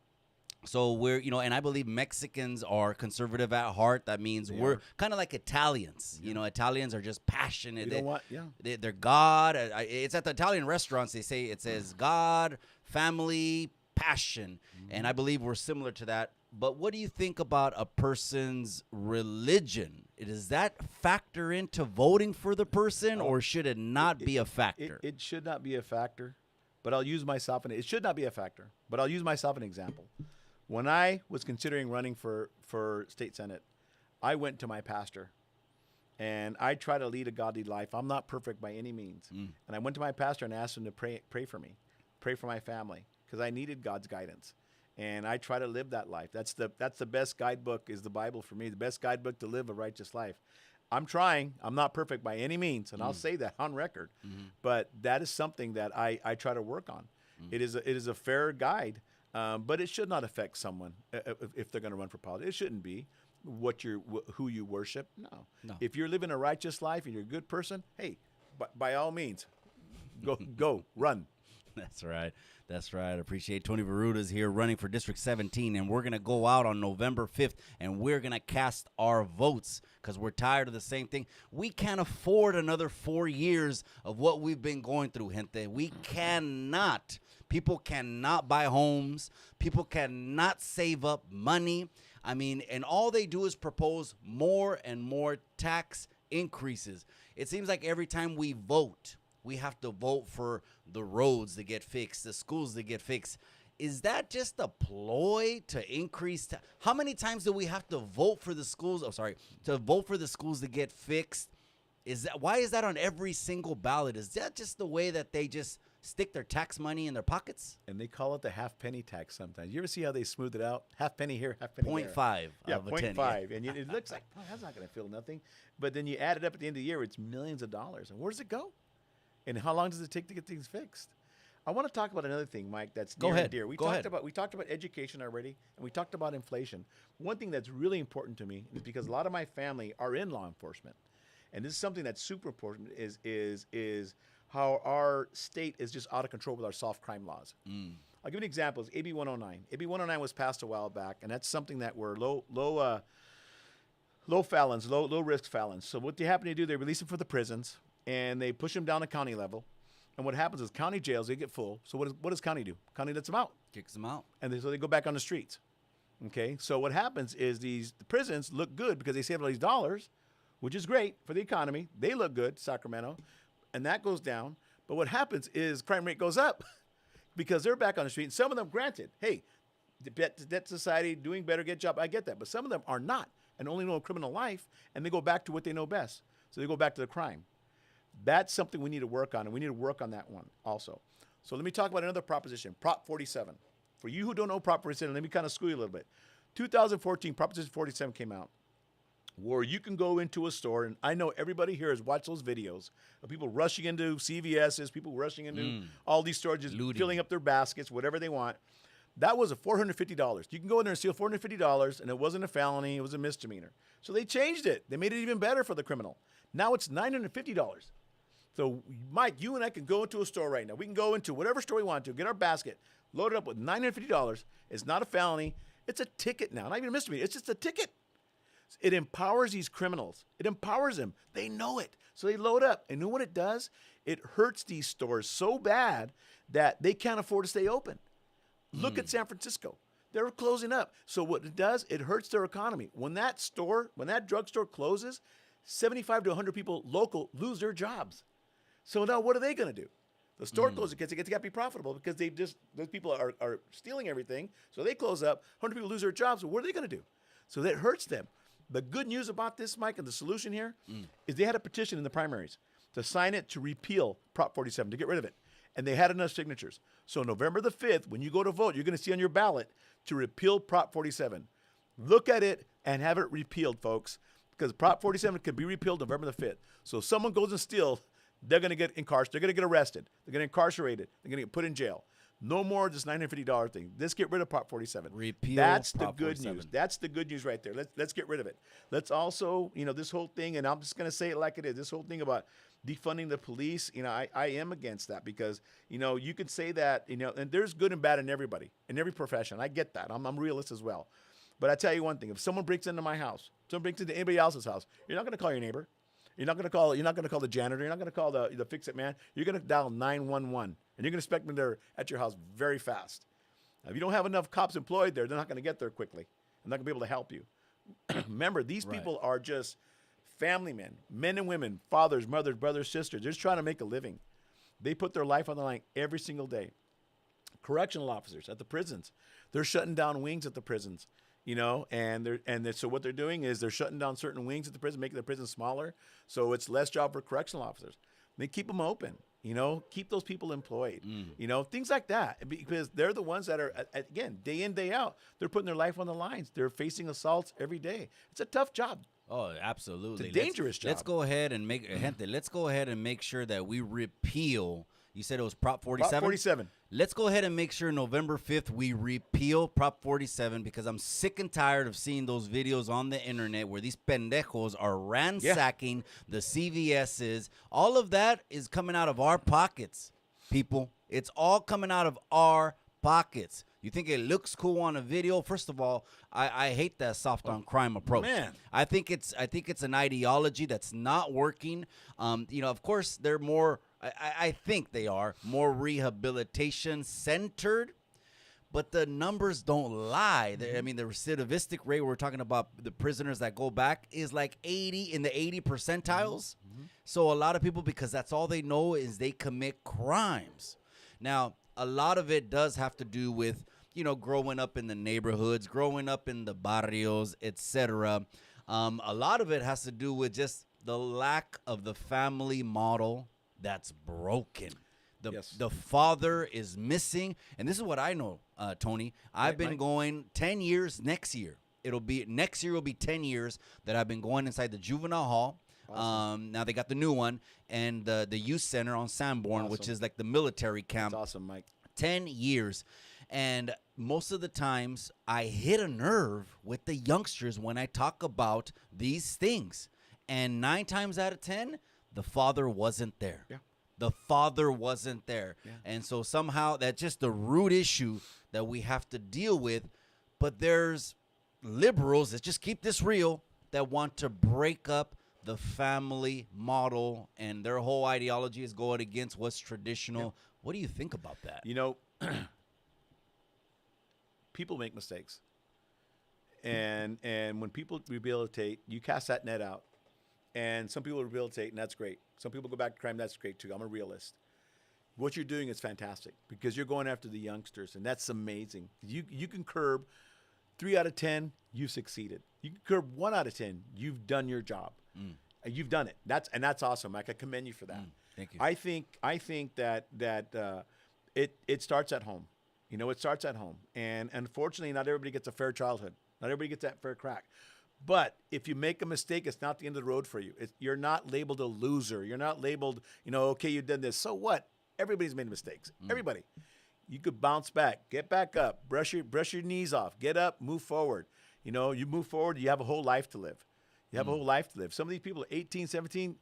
So we're, you know, and I believe Mexicans are conservative at heart. That means we're kind of like Italians. You know, Italians are just passionate. You know what? Yeah. They're God. It's at the Italian restaurants. They say it says God, family, passion. And I believe we're similar to that. But what do you think about a person's religion? Does that factor into voting for the person, or should it not be a factor? It should not be a factor, but I'll use myself. It should not be a factor, but I'll use myself an example. When I was considering running for state senate, I went to my pastor, And I try to lead a godly life. I'm not perfect by any means. And I went to my pastor and asked him to pray for me, pray for my family, because I needed God's guidance. And I try to live that life. That's the best guidebook is the Bible for me, the best guidebook to live a righteous life. I'm trying. I'm not perfect by any means, and I'll say that on record. But that is something that I try to work on. It is a fair guide, but it should not affect someone if they're going to run for politics. It shouldn't be who you worship. No. If you're living a righteous life and you're a good person, hey, by all means, go run. That's right. That's right. I appreciate Tony Virrueta here running for District 17, and we're going to go out on November 5th, and we're going to cast our votes because we're tired of the same thing. We can't afford another 4 years of what we've been going through, gente. We cannot. People cannot buy homes. People cannot save up money. I mean, and all they do is propose more and more tax increases. It seems like every time we vote, we have to vote for the roads that get fixed, the schools that get fixed. Is that just a ploy to increase? How many times do we have to vote for the schools? To vote for the schools that get fixed? Why is that on every single ballot? Is that just the way that they just stick their tax money in their pockets? And they call it the half penny tax sometimes. You ever see how they smooth it out? Half penny here, half penny there. 0.5. Yeah, of a 10, 0.5. And it looks like, oh, that's not going to feel nothing. But then you add it up at the end of the year, it's millions of dollars. And where does it go? And how long does it take to get things fixed? I want to talk about another thing, Mike, that's near and dear. We talked about education already, and we talked about inflation. One thing that's really important to me is because a lot of my family are in law enforcement. And this is something that's super important is how our state is just out of control with our soft crime laws. I'll give you an example. It's AB 109. AB 109 was passed a while back, and that's something that we're low risk felons. So what they happen to do, they release them for the prisons, and they push them down to county level. And what happens is county jails, they get full. So what does county do? County lets them out. Kicks them out. And so they go back on the streets. Okay? So what happens is the prisons look good because they save all these dollars, which is great for the economy. They look good, Sacramento, and that goes down. But what happens is crime rate goes up because they're back on the street. And some of them, granted, hey, debt society, doing better, get a job, I get that. But some of them are not and only know a criminal life, and they go back to what they know best. So they go back to the crime. That's something we need to work on, and we need to work on that one also. So let me talk about another proposition, Prop 47. For you who don't know Prop 47, let me kind of school you a little bit. 2014, Proposition 47 came out, where you can go into a store, and I know everybody here has watched those videos of people rushing into CVS's, people rushing into all these stores, just filling up their baskets, whatever they want. That was a $450. You can go in there and steal $450, and it wasn't a felony, it was a misdemeanor. So they changed it. They made it even better for the criminal. Now it's $950. So, Mike, you and I can go into a store right now. We can go into whatever store we want to, get our basket, load it up with $950. It's not a felony. It's a ticket now. Not even a misdemeanor. It's just a ticket. It empowers these criminals. It empowers them. They know it. So they load up. And you know what it does? It hurts these stores so bad that they can't afford to stay open. Look at San Francisco. They're closing up. So what it does, it hurts their economy. When that drugstore closes, 75 to 100 people local lose their jobs. So now what are they going to do? The store closes because it got to be profitable because those people are stealing everything. So they close up. 100 people lose their jobs. So what are they going to do? So that hurts them. The good news about this, Mike, and the solution here is they had a petition in the primaries to sign it to repeal Prop 47, to get rid of it. And they had enough signatures. So November the 5th, when you go to vote, you're going to see on your ballot to repeal Prop 47. Look at it and have it repealed, folks, because Prop 47 can be repealed November the 5th. So if someone goes and steals, they're going to get incarcerated. They're going to get arrested. They're going to get incarcerated. They're going to get put in jail. No more this $950 thing. Let's get rid of Prop 47. Repeal That's Prop the good 47. news. That's the good news right there. Let's get rid of it. Let's also, this whole thing, and I'm just going to say it like it is, this whole thing about defunding the police, I am against that because, you could say that, and there's good and bad in everybody, in every profession. I get that. I'm a realist as well. But I tell you one thing, if someone breaks into my house, someone breaks into anybody else's house, you're not going to call your neighbor. You're not going to call the janitor. You're not going to call the fix-it man. You're going to dial 911, and you're going to expect them there at your house very fast. Now, if you don't have enough cops employed there, they're not going to get there quickly. They're not going to be able to help you. Remember, these people are just family men and women, fathers, mothers, brothers, sisters. They're just trying to make a living. They put their life on the line every single day. Correctional officers at the prisons, they're shutting down wings at the prisons. So what they're doing is they're shutting down certain wings at the prison, making the prison smaller, so it's less job for correctional officers. They keep them open, keep those people employed, things like that, because they're the ones that are, again, day in, day out, they're putting their life on the lines. They're facing assaults every day. It's a tough job. Oh, absolutely. It's a dangerous job. Let's go ahead and make sure that we repeal. You said it was Prop 47? Prop 47. Let's go ahead and make sure November 5th we repeal Prop 47, because I'm sick and tired of seeing those videos on the internet where these pendejos are ransacking the CVS's. All of that is coming out of our pockets, people. It's all coming out of our pockets. You think it looks cool on a video? First of all, I hate that soft on crime approach. Man. I think it's an ideology that's not working. Of course, they're more. I think they are more rehabilitation centered, but the numbers don't lie. I mean, the recidivistic rate, we're talking about the prisoners that go back, is like 80 in the 80 percentiles. So a lot of people, because that's all they know is they commit crimes. Now, a lot of it does have to do with, growing up in the neighborhoods, growing up in the barrios, etc. A lot of it has to do with just the lack of the family model that's broken. The father is missing. And this is what I know, Tony. I've been going 10 years next year. Next year will be 10 years that I've been going inside the juvenile hall. Awesome. Now they got the new one, and the youth center on Sanborn, which is like the military camp. That's awesome, Mike. 10 years. And most of the times I hit a nerve with the youngsters when I talk about these things. And 9 times out of 10, the father wasn't there. Yeah. The father wasn't there. Yeah. And so somehow that's just the root issue that we have to deal with. But there's liberals that just keep this real, that want to break up the family model, and their whole ideology is going against what's traditional. Yeah. What do you think about that? People make mistakes. And when people rehabilitate, you cast that net out. And some people rehabilitate, and that's great. Some people go back to crime, that's great too. I'm a realist. What you're doing is fantastic, because you're going after the youngsters, and that's amazing. You can curb 3 out of 10, you've succeeded. You can curb 1 out of 10, you've done your job. You've done it. That's awesome. I commend you for that. Thank you. I think that it starts at home. It starts at home. And unfortunately, not everybody gets a fair childhood. Not everybody gets that fair crack. But if you make a mistake, it's not the end of the road for you. You're not labeled a loser. You're not labeled, okay, you've done this. So what? Everybody's made mistakes. Everybody. You could bounce back, get back up, brush your knees off, get up, move forward. You move forward, you have a whole life to live. You have a whole life to live. Some of these people are 18, 17,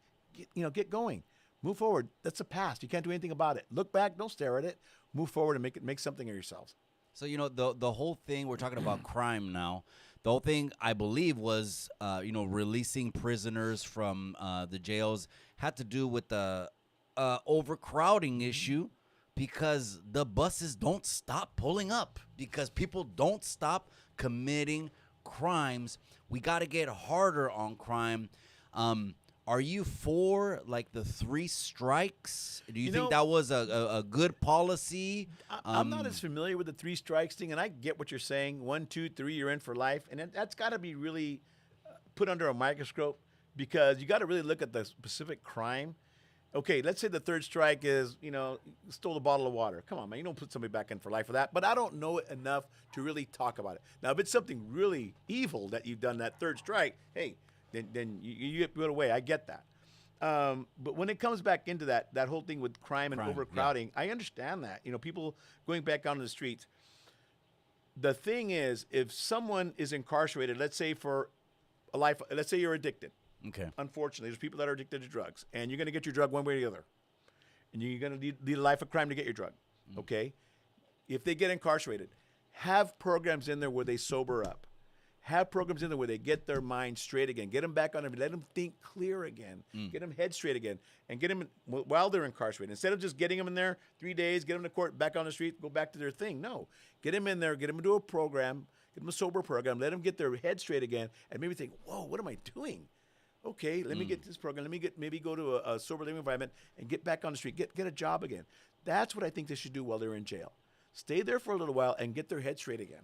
get going. Move forward. That's the past. You can't do anything about it. Look back, don't stare at it. Move forward and make something of yourselves. So, the whole thing, we're talking about crime now. The whole thing, I believe, was, releasing prisoners from the jails had to do with the overcrowding issue, because the buses don't stop pulling up, because people don't stop committing crimes. We got to get harder on crime. Are you for like the 3 strikes? Do you think that was a good policy? I'm not as familiar with the 3 strikes thing, and I get what you're saying. 1, 2, 3, you're in for life, and that's got to be really put under a microscope, because you got to really look at the specific crime. Okay, let's say the 3rd strike is, stole a bottle of water. Come on, man, you don't put somebody back in for life for that. But I don't know it enough to really talk about it. Now, if it's something really evil that you've done that 3rd strike, hey, then you get put away. I get that. But when it comes back into that whole thing with crime and overcrowding, I understand that. People going back onto the streets. The thing is, if someone is incarcerated, let's say for a life, let's say you're addicted. Okay. Unfortunately, there's people that are addicted to drugs, and you're going to get your drug one way or the other. And you're going to lead a life of crime to get your drug. Okay? If they get incarcerated, have programs in there where they sober up. Have programs in there where they get their mind straight again. Get them back on it. Let them think clear again. Get them head straight again. And get them while they're incarcerated. Instead of just getting them in there 3 days, get them to court, back on the street, go back to their thing. No. Get them in there. Get them into a program. Get them a sober program. Let them get their head straight again. And maybe think, whoa, what am I doing? Okay, let me get this program. Let me maybe go to a sober living environment and get back on the street. Get a job again. That's what I think they should do while they're in jail. Stay there for a little while and get their head straight again.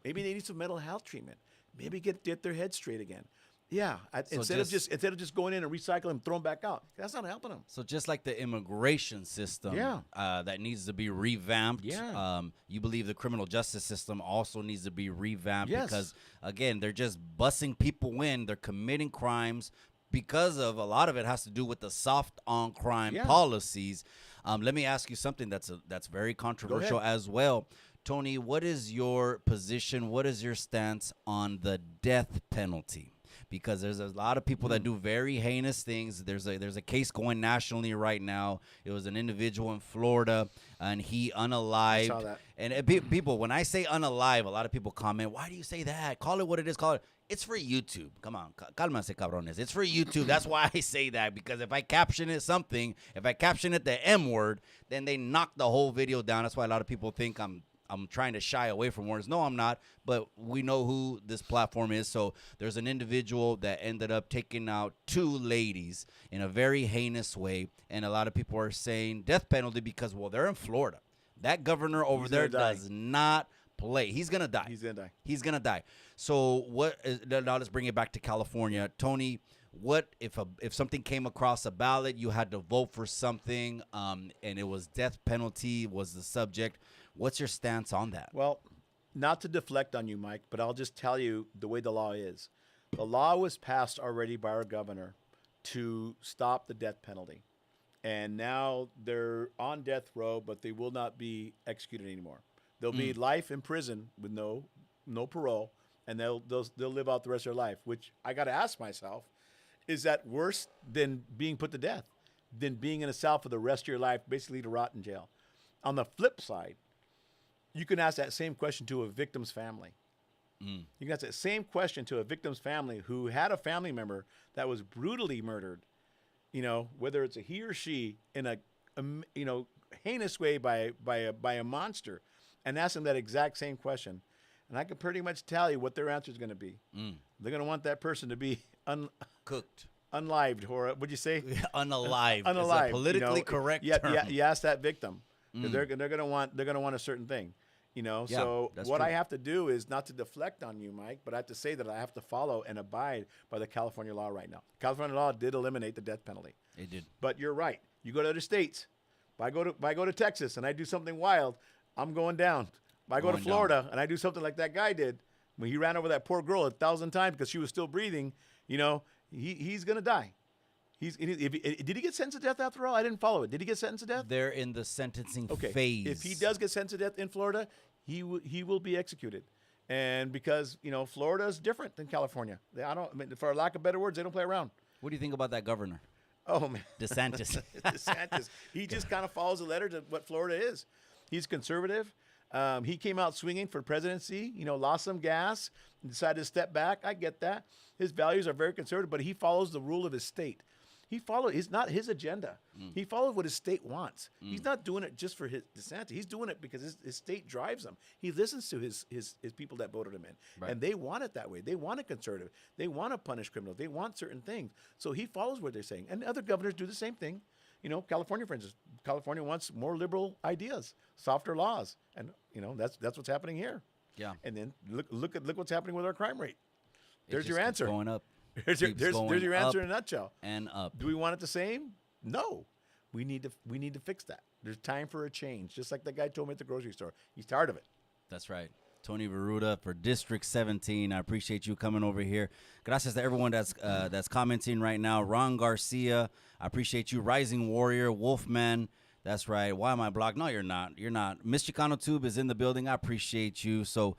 Maybe they need some mental health treatment. Maybe get their head straight again. Yeah, So instead of just going in and recycling and throwing back out, that's not helping them. So just like the immigration system, Yeah. that needs to be revamped. Yeah. You believe the criminal justice system also needs to be revamped Yes. because again, they're just bussing people in. They're committing crimes because of a lot of it has to do with the soft on crime Yeah. policies. Let me ask you something that's very controversial as well. Tony, what is your position? What is your stance on the death penalty? Because there's a lot of people that do very heinous things. There's a case going nationally right now. It was an individual in Florida, and he unalived. I saw that. And people, when I say unalive, a lot of people comment, "Why do you say that? Call it what it is. Call it." It's for YouTube. Come on, cálmase, cabrones. It's for YouTube. That's why I say that, because if I caption it something, if I caption it the M word, then they knock the whole video down. That's why a lot of people think I'm trying to shy away from words. No, I'm not. But we know who this platform is. So there's an individual that ended up taking out 2 ladies in a very heinous way. And a lot of people are saying death penalty because, well, they're in Florida. That governor over there does not play. He's going to die. He's going to die. He's going to die. So now let's bring it back to California. Tony, what if something came across a ballot, you had to vote for something, and it was death penalty was the subject? What's your stance on that? Well, not to deflect on you, Mike, but I'll just tell you the way the law is. The law was passed already by our governor to stop the death penalty. And now they're on death row, but they will not be executed anymore. They'll be life in prison with no parole, and they'll live out the rest of their life, which I got to ask myself, is that worse than being put to death, than being in a cell for the rest of your life, basically to rot in jail? On the flip side, you can ask that same question to a victim's family. You can ask that same question to a victim's family who had a family member that was brutally murdered, whether it's a he or she in a heinous way by a monster, and ask them that exact same question. And I can pretty much tell you what their answer is going to be. They're going to want that person to be Cooked. unlived, or what'd you say? Unalive. Unalive. Is a politically correct term. Yeah, you ask that victim. They're going to want a certain thing. So what true. I have to do is not to deflect on you, Mike, but I have to say that I have to follow and abide by the California law right now. California law did eliminate the death penalty. It did. But you're right. You go to other states. If I go to Texas and I do something wild, I'm going down. If I go to Florida and I do something like that guy did, when he ran over that poor girl 1,000 times because she was still breathing, he's going to die. Did he get sentenced to death after all? I didn't follow it. Did he get sentenced to death? They're in the sentencing phase. If he does get sentenced to death in Florida, he will be executed. And because, Florida is different than California. For lack of better words, they don't play around. What do you think about that governor? Oh, man. DeSantis. DeSantis. He just kind of follows the letter to what Florida is. He's conservative. He came out swinging for presidency, lost some gas, and decided to step back. I get that. His values are very conservative, but he follows the rule of his state. It's not his agenda. He follows what his state wants. He's not doing it just for his DeSantis. He's doing it because his state drives him. He listens to his people that voted him in. Right. And they want it that way. They want it conservative. They want to punish criminals. They want certain things. So he follows what they're saying. And other governors do the same thing. California, for instance, California wants more liberal ideas, softer laws. And, that's what's happening here. Yeah. And then look what's happening with our crime rate. There's your keeps answer. Going up. There's your answer in a nutshell. And up. Do we want it the same? No. We need to fix that. There's time for a change. Just like the guy told me at the grocery store. He's tired of it. That's right. Tony Virrueta for District 17. I appreciate you coming over here. Gracias to everyone that's commenting right now. Ron Garcia, I appreciate you. Rising Warrior, Wolfman. That's right. Why am I blocked? No, you're not. You're not. Miss Chicano Tube is in the building. I appreciate you. So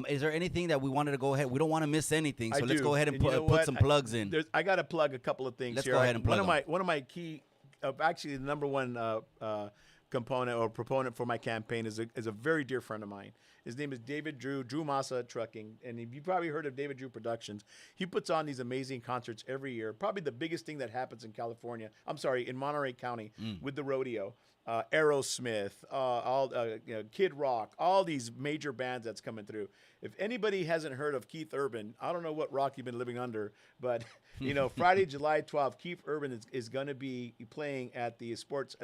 is there anything that we wanted to go ahead? We don't want to miss anything. So let's go ahead and put some plugs in. I got to plug a couple of things here. Let's go ahead and plug one of my key, actually the number one component or proponent for my campaign is a very dear friend of mine. His name is David Drew Massa Trucking. And you probably heard of David Drew Productions. He puts on these amazing concerts every year. Probably the biggest thing that happens in in Monterey County with the rodeo. Aerosmith, Kid Rock, all these major bands that's coming through. If anybody hasn't heard of Keith Urban, I don't know what rock you've been living under, but You know, Friday, July 12th, Keith Urban is going to be playing at the sports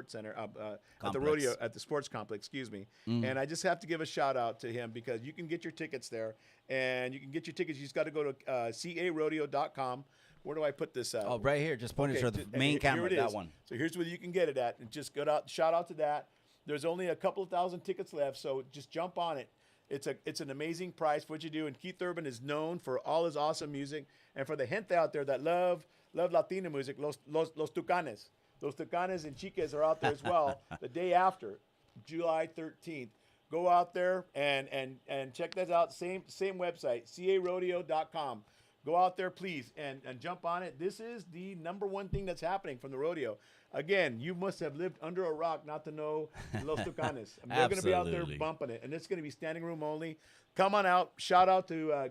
center, at the rodeo, at the sports complex, excuse me. And I just have to give a shout out to him because you can get your tickets there. And you can get your tickets. You just got to go to carodeo.com. Where do I put this at? Oh, right here. Just point it to the main camera, that one. So here's where you can get it at. And just go out, shout out to that. There's only a couple of thousand tickets left, so just jump on it. It's an amazing price for what you do. And Keith Urban is known for all his awesome music. And for the gente out there that love Latino music, los Tucanes. Those Tucanes and Chicas are out there as well the day after, July 13th. Go out there and check that out. Same website, carodeo.com. Go out there, please, and jump on it. This is the number one thing that's happening from the rodeo. Again, you must have lived under a rock not to know Los Tucanes. I mean, they're going to be out there bumping it, and it's going to be standing room only. Come on out. Shout out to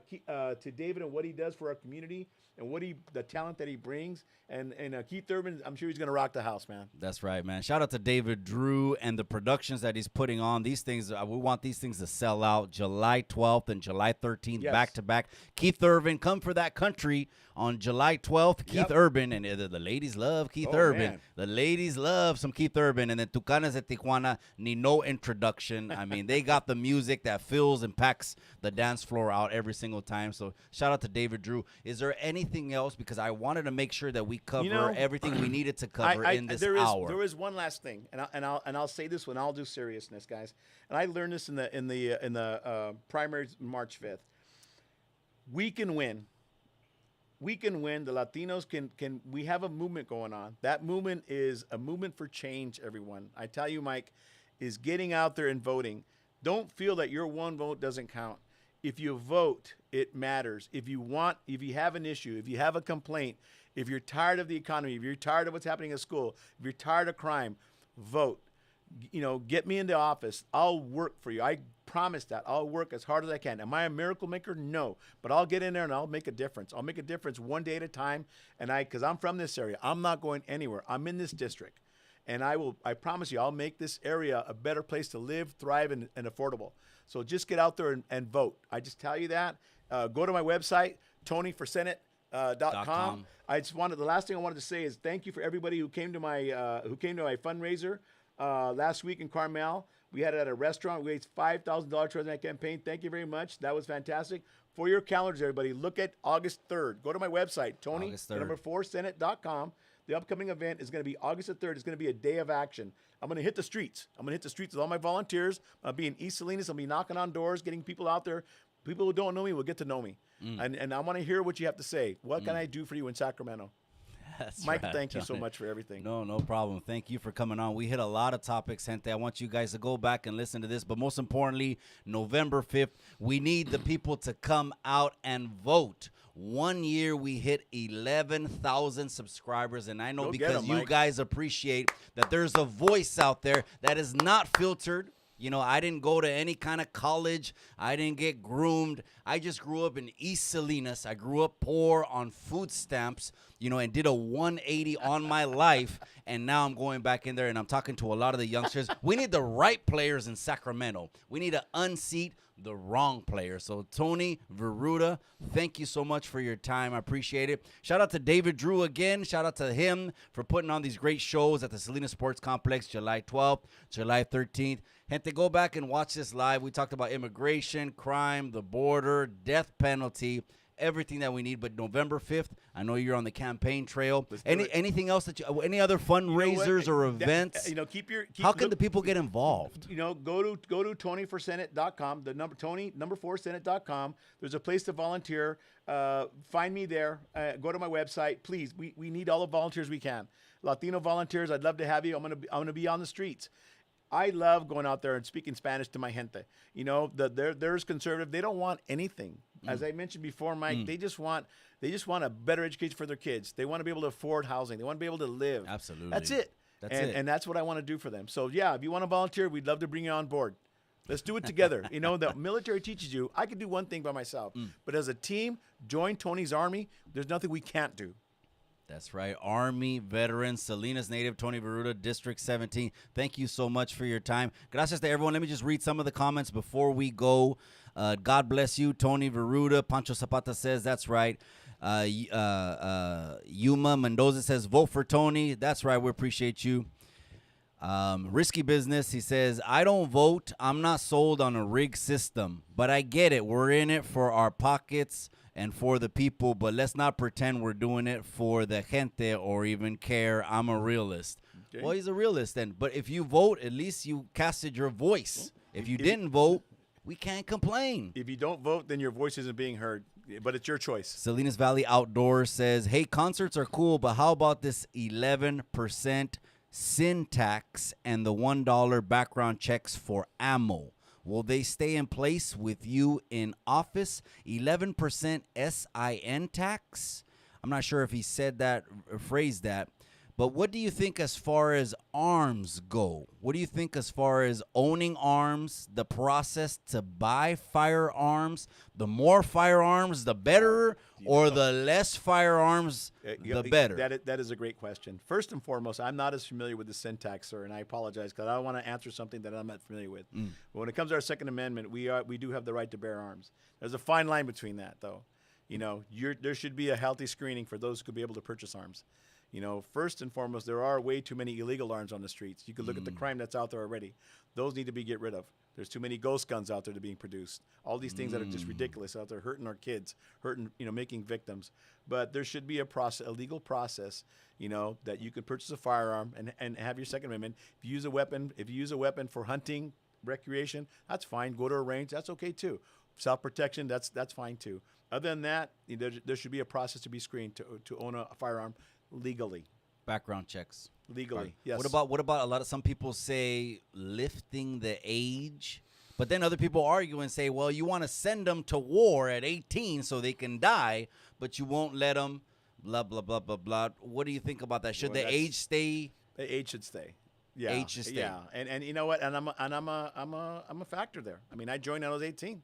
David and what he does for our community and the talent that he brings. And Keith Urban, I'm sure he's going to rock the house, man. That's right, man. Shout out to David Drew and the productions that he's putting on. These things, we want these things to sell out July 12th and July 13th, back to back. Keith Urban, come for that country on July 12th. Keith Urban, and the ladies love Keith Urban. Man. The ladies love some Keith Urban. And then Tucanes de Tijuana need no introduction. I mean, they got the music that fills and packs the dance floor out every single time. So shout out to David Drew. Is there anything else? Because I wanted to make sure that we cover everything we needed to cover in this hour. There is one last thing, and I'll say this when I'll do seriousness, guys. And I learned this in the primaries March 5th. We can win. We can win. The Latinos can. We have a movement going on. That movement is a movement for change. Everyone, I tell you, Mike, is getting out there and voting. Don't feel that your one vote doesn't count. If you vote, it matters. If you have an issue, if you have a complaint, if you're tired of the economy, if you're tired of what's happening at school, if you're tired of crime, vote. You know, get me into office. I'll work for you. I promise that. I'll work as hard as I can. Am I a miracle maker? No. But I'll get in there and I'll make a difference. I'll make a difference one day at a time. And because I'm from this area, I'm not going anywhere. I'm in this district. And I promise you, I'll make this area a better place to live, thrive, and affordable. So just get out there and vote. I just tell you that. Go to my website, TonyForSenate.com. The last thing I wanted to say is thank you for everybody who came to my fundraiser last week in Carmel. We had it at a restaurant. We raised $5,000 towards that campaign. Thank you very much. That was fantastic. For your calendars, everybody, look at August 3rd. Go to my website, TonyForSenate.com. The upcoming event is going to be August the 3rd. It's going to be a day of action. I'm going to hit the streets. I'm going to hit the streets with all my volunteers. I'll be in East Salinas. I'll be knocking on doors, getting people out there. People who don't know me will get to know me. And I want to hear what you have to say. What can I do for you in Sacramento? That's Mike, right, thank you so Tony. much for everything. No problem. Thank you for coming on. We hit a lot of topics, gente. I want you guys to go back and listen to this. But most importantly, November 5th, we need the people to come out and vote. 1 year, we hit 11,000 subscribers. And I know Go because 'em, you Mike. guys appreciate that there's a voice out there that is not filtered. You know, I didn't go to any kind of college. I didn't get groomed. I just grew up in East Salinas. I grew up poor on food stamps, and did a 180 on my life. And now I'm going back in there and I'm talking to a lot of the youngsters. We need the right players in Sacramento. We need to unseat the wrong player. So Tony Virrueta, thank you so much for your time. I appreciate it. Shout out to David Drew again. Shout out to him for putting on these great shows at the Salinas Sports Complex, July 12th, July 13th. Gente, go back and watch this live. We talked about immigration, crime, the border, death penalty, everything that we need. But November 5th, I know you're on the campaign trail. Anything else any other fundraisers or events? How can the people get involved? Go to TonyForSenate.com. The number Tony4Senate.com. There's a place to volunteer. Find me there. Go to my website, please. We need all the volunteers we can. Latino volunteers, I'd love to have you. I'm gonna be on the streets. I love going out there and speaking Spanish to my gente. There's conservative. They don't want anything. As I mentioned before, Mike, they just want a better education for their kids. They want to be able to afford housing. They want to be able to live. Absolutely. That's it. And that's what I want to do for them. So, yeah, if you want to volunteer, we'd love to bring you on board. Let's do it together. The military teaches you, I can do one thing by myself. But as a team, join Tony's Army. There's nothing we can't do. That's right. Army veteran, Salinas native, Tony Virrueta, District 17. Thank you so much for your time. Gracias to everyone. Let me just read some of the comments before we go. God bless you, Tony Virrueta. Pancho Zapata says, that's right. Yuma Mendoza says, vote for Tony. That's right. We appreciate you. Risky Business, he says, I don't vote. I'm not sold on a rigged system, but I get it. We're in it for our pockets and for the people, but let's not pretend we're doing it for the gente or even care. I'm a realist. Okay. Well, he's a realist then. But if you vote, at least you casted your voice. If you didn't vote, we can't complain. If you don't vote, then your voice isn't being heard. But it's your choice. Salinas Valley Outdoors says, hey, concerts are cool, but how about this 11% sin tax and the $1 background checks for ammo? Will they stay in place with you in office? 11% SIN tax? I'm not sure if he said that or phrased that. But what do you think as far as arms go? What do you think as far as owning arms, the process to buy firearms? The more firearms, the better, or the less firearms, the better? That is a great question. First and foremost, I'm not as familiar with the syntax, sir, and I apologize because I don't want to answer something that I'm not familiar with. But when it comes to our Second Amendment, we do have the right to bear arms. There's a fine line between that, though. You know, there should be a healthy screening for those who could be able to purchase arms. You know, first and foremost, there are way too many illegal arms on the streets. You can look at the crime that's out there already. Those need to be get rid of. There's too many ghost guns out there to being produced. All these things that are just ridiculous out there, hurting our kids, making victims. But there should be a legal process, you know, that you can purchase a firearm and have your Second Amendment. If you use a weapon for hunting, recreation, that's fine. Go to a range, that's okay too. Self-protection, that's fine too. Other than that, there should be a process to be screened to own a firearm legally. Background checks. Legally, yes. What about some people say lifting the age, but then other people argue and say, well, you want to send them to war at 18 so they can die, but you won't let them blah, blah, blah, blah, blah. What do you think about that? Should the age stay? The age should stay. Yeah. Age should stay. Yeah. And you know what? And I'm a factor there. I mean, I joined when I was 18.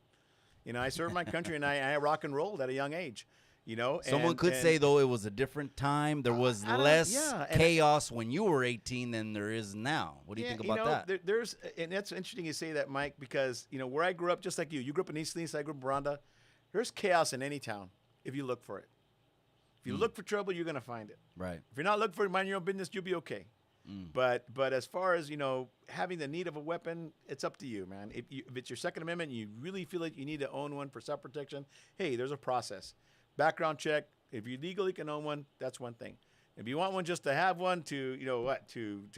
You know, I served my country and I rock and rolled at a young age. You know, someone could say, though, it was a different time. There was less chaos when you were 18 than there is now. What do you think about that? And that's interesting you say that, Mike, because, you know, where I grew up, just like you grew up in East Salinas, I grew up in Ronda. There's chaos in any town if you look for it. If you look for trouble, you're going to find it. Right. If you're not looking for it, mind your own business, you'll be okay. But as far as, you know, having the need of a weapon, it's up to you, man. If it's your Second Amendment and you really feel like you need to own one for self-protection, hey, there's a process. Background check. If you legally can own one, that's one thing. If you want one just to have one to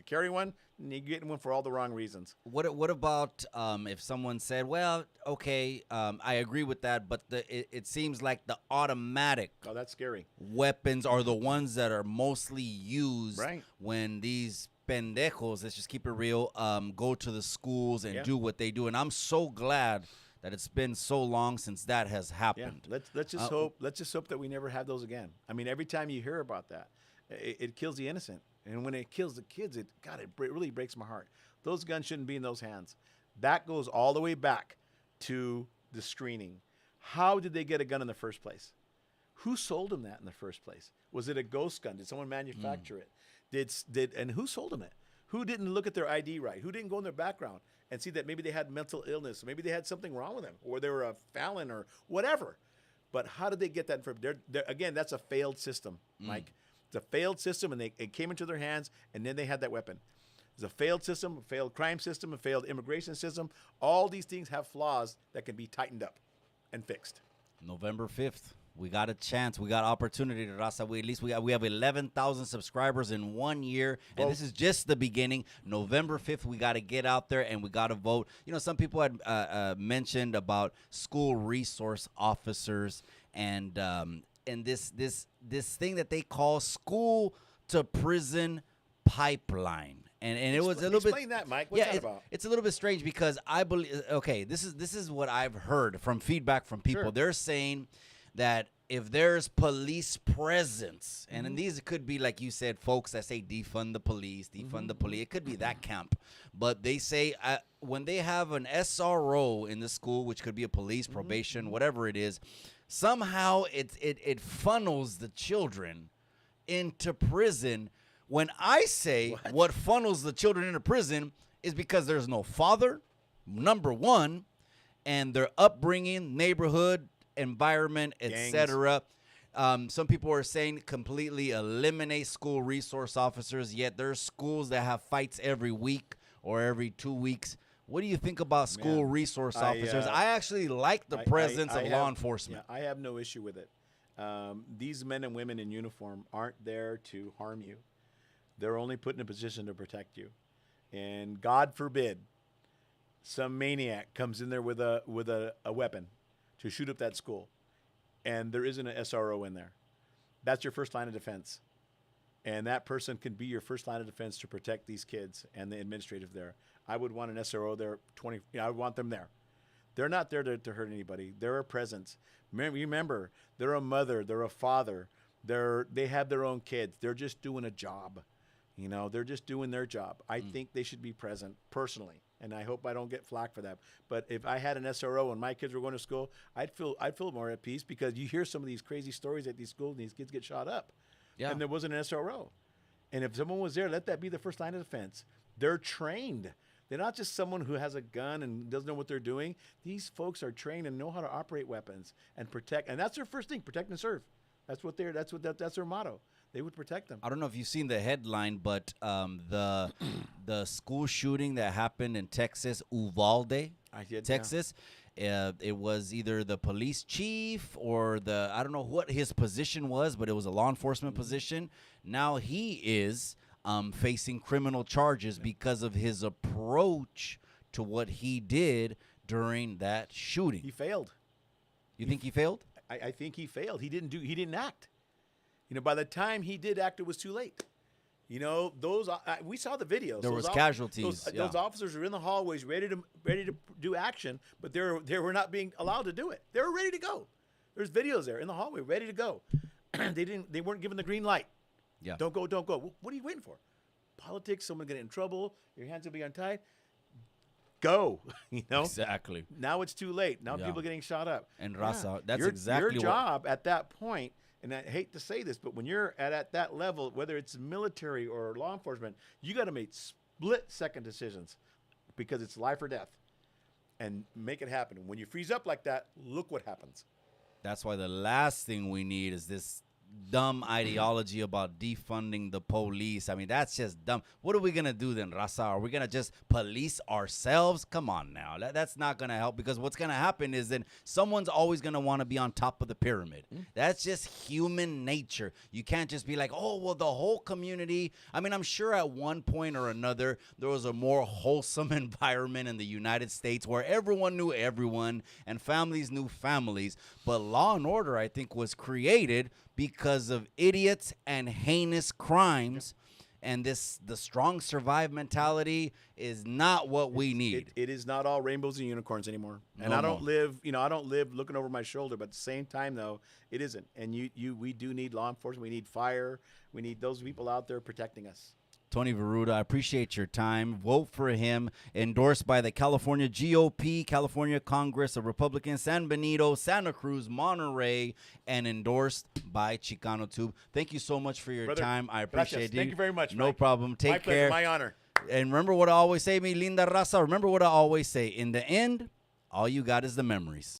carry one, then you're getting one for all the wrong reasons. What about if someone said, well, okay, I agree with that, but it seems like the automatic that's scary. Weapons are the ones that are mostly used when these pendejos, let's just keep it real, go to the schools and do what they do. And I'm so glad that it's been so long since that has happened. Yeah. Let's just hope that we never have those again. I mean, every time you hear about that, it kills the innocent, and when it kills the kids, it really breaks my heart. Those guns shouldn't be in those hands. That goes all the way back to the screening. How did they get a gun in the first place? Who sold them that in the first place? Was it a ghost gun? Did someone manufacture it? And who sold them it? Who didn't look at their ID right? Who didn't go in their background and see that maybe they had mental illness, maybe they had something wrong with them, or they were a felon or whatever? But how did they get that? Again, that's a failed system, Mike. It's a failed system, and it came into their hands, and then they had that weapon. It's a failed system, a failed crime system, a failed immigration system. All these things have flaws that can be tightened up and fixed. November 5th. We got a chance. We got opportunity to Raza. We have 11,000 subscribers in 1 year, and this is just the beginning. November 5th, we got to get out there and we got to vote. You know, some people had mentioned about school resource officers and this thing that they call school to prison pipeline. And it was a little bit. Explain that, Mike. What's that about? It's a little bit strange because I believe. Okay, this is what I've heard from feedback from people. Sure. They're saying that if there's police presence, and in these it could be, like you said, folks that say defund the police, the police. It could be that camp. But they say when they have an SRO in the school, which could be a police, probation, whatever it is, somehow it funnels the children into prison. When I say what funnels the children into prison is because there's no father, number one, and their upbringing, neighborhood, environment, etc. Some people are saying completely eliminate school resource officers, yet there's schools that have fights every week or every 2 weeks. What do you think about school resource officers? I actually like the presence of law enforcement. Yeah, I have no issue with it. These men and women in uniform aren't there to harm you. They're only put in a position to protect you. And God forbid some maniac comes in there with a weapon to shoot up that school, and there isn't an SRO in there. That's your first line of defense. And that person can be your first line of defense to protect these kids and the administrative there. I would want an SRO there. I would want them there. They're not there to hurt anybody. They're a presence. Remember, they're a mother. They're a father. They have their own kids. They're just doing a job. They're just doing their job. I think they should be present personally, and I hope I don't get flack for that. But if I had an SRO and my kids were going to school, I'd feel more at peace, because you hear some of these crazy stories at these schools and these kids get shot up. Yeah. And there wasn't an SRO. And if someone was there, let that be the first line of defense. They're trained. They're not just someone who has a gun and doesn't know what they're doing. These folks are trained and know how to operate weapons and protect. And that's their first thing: protect and serve. That's their motto. They would protect them. I don't know if you've seen the headline, but the school shooting that happened in Texas, Uvalde, Texas. Yeah. It was either the police chief or I don't know what his position was, but it was a law enforcement position. Now he is facing criminal charges because of his approach to what he did during that shooting. He failed. You think he failed? I think he failed. He didn't act. By the time he did act, it was too late. We saw the videos. There was casualties. Those officers were in the hallways ready to do action, but they were not being allowed to do it. They were ready to go. There's videos there in the hallway ready to go. They weren't given the green light. Yeah. Don't go. What are you waiting for? Politics, someone getting in trouble, your hands will be untied. Go. Exactly. Now it's too late. Now people are getting shot up. And Raza, that's exactly your job at that point. And I hate to say this, but when you're at that level, whether it's military or law enforcement, you got to make split-second decisions, because it's life or death, and make it happen. When you freeze up like that, look what happens. That's why the last thing we need is this dumb ideology about defunding the police. I mean, that's just dumb. What are we going to do then, Raza? Are we going to just police ourselves? Come on now. That's not going to help, because what's going to happen is then someone's always going to want to be on top of the pyramid. That's just human nature. You can't just be like, oh, well, the whole community. I mean, I'm sure at one point or another, there was a more wholesome environment in the United States where everyone knew everyone and families knew families. But law and order, I think, was created because of idiots and heinous crimes, and the strong survive mentality is not what we need. It is not all rainbows and unicorns anymore. And I don't live looking over my shoulder, but at the same time, though, it isn't. And we do need law enforcement. We need fire. We need those people out there protecting us. Tony Virrueta, I appreciate your time. Vote for him. Endorsed by the California GOP, California Congress of Republicans, San Benito, Santa Cruz, Monterey, and endorsed by Chicano Tube. Thank you so much for your time. I appreciate it. Thank you very much, No Mike. problem. Take my care. Pleasure, my honor. And remember what I always say, mi linda raza. Remember what I always say. In the end, all you got is the memories.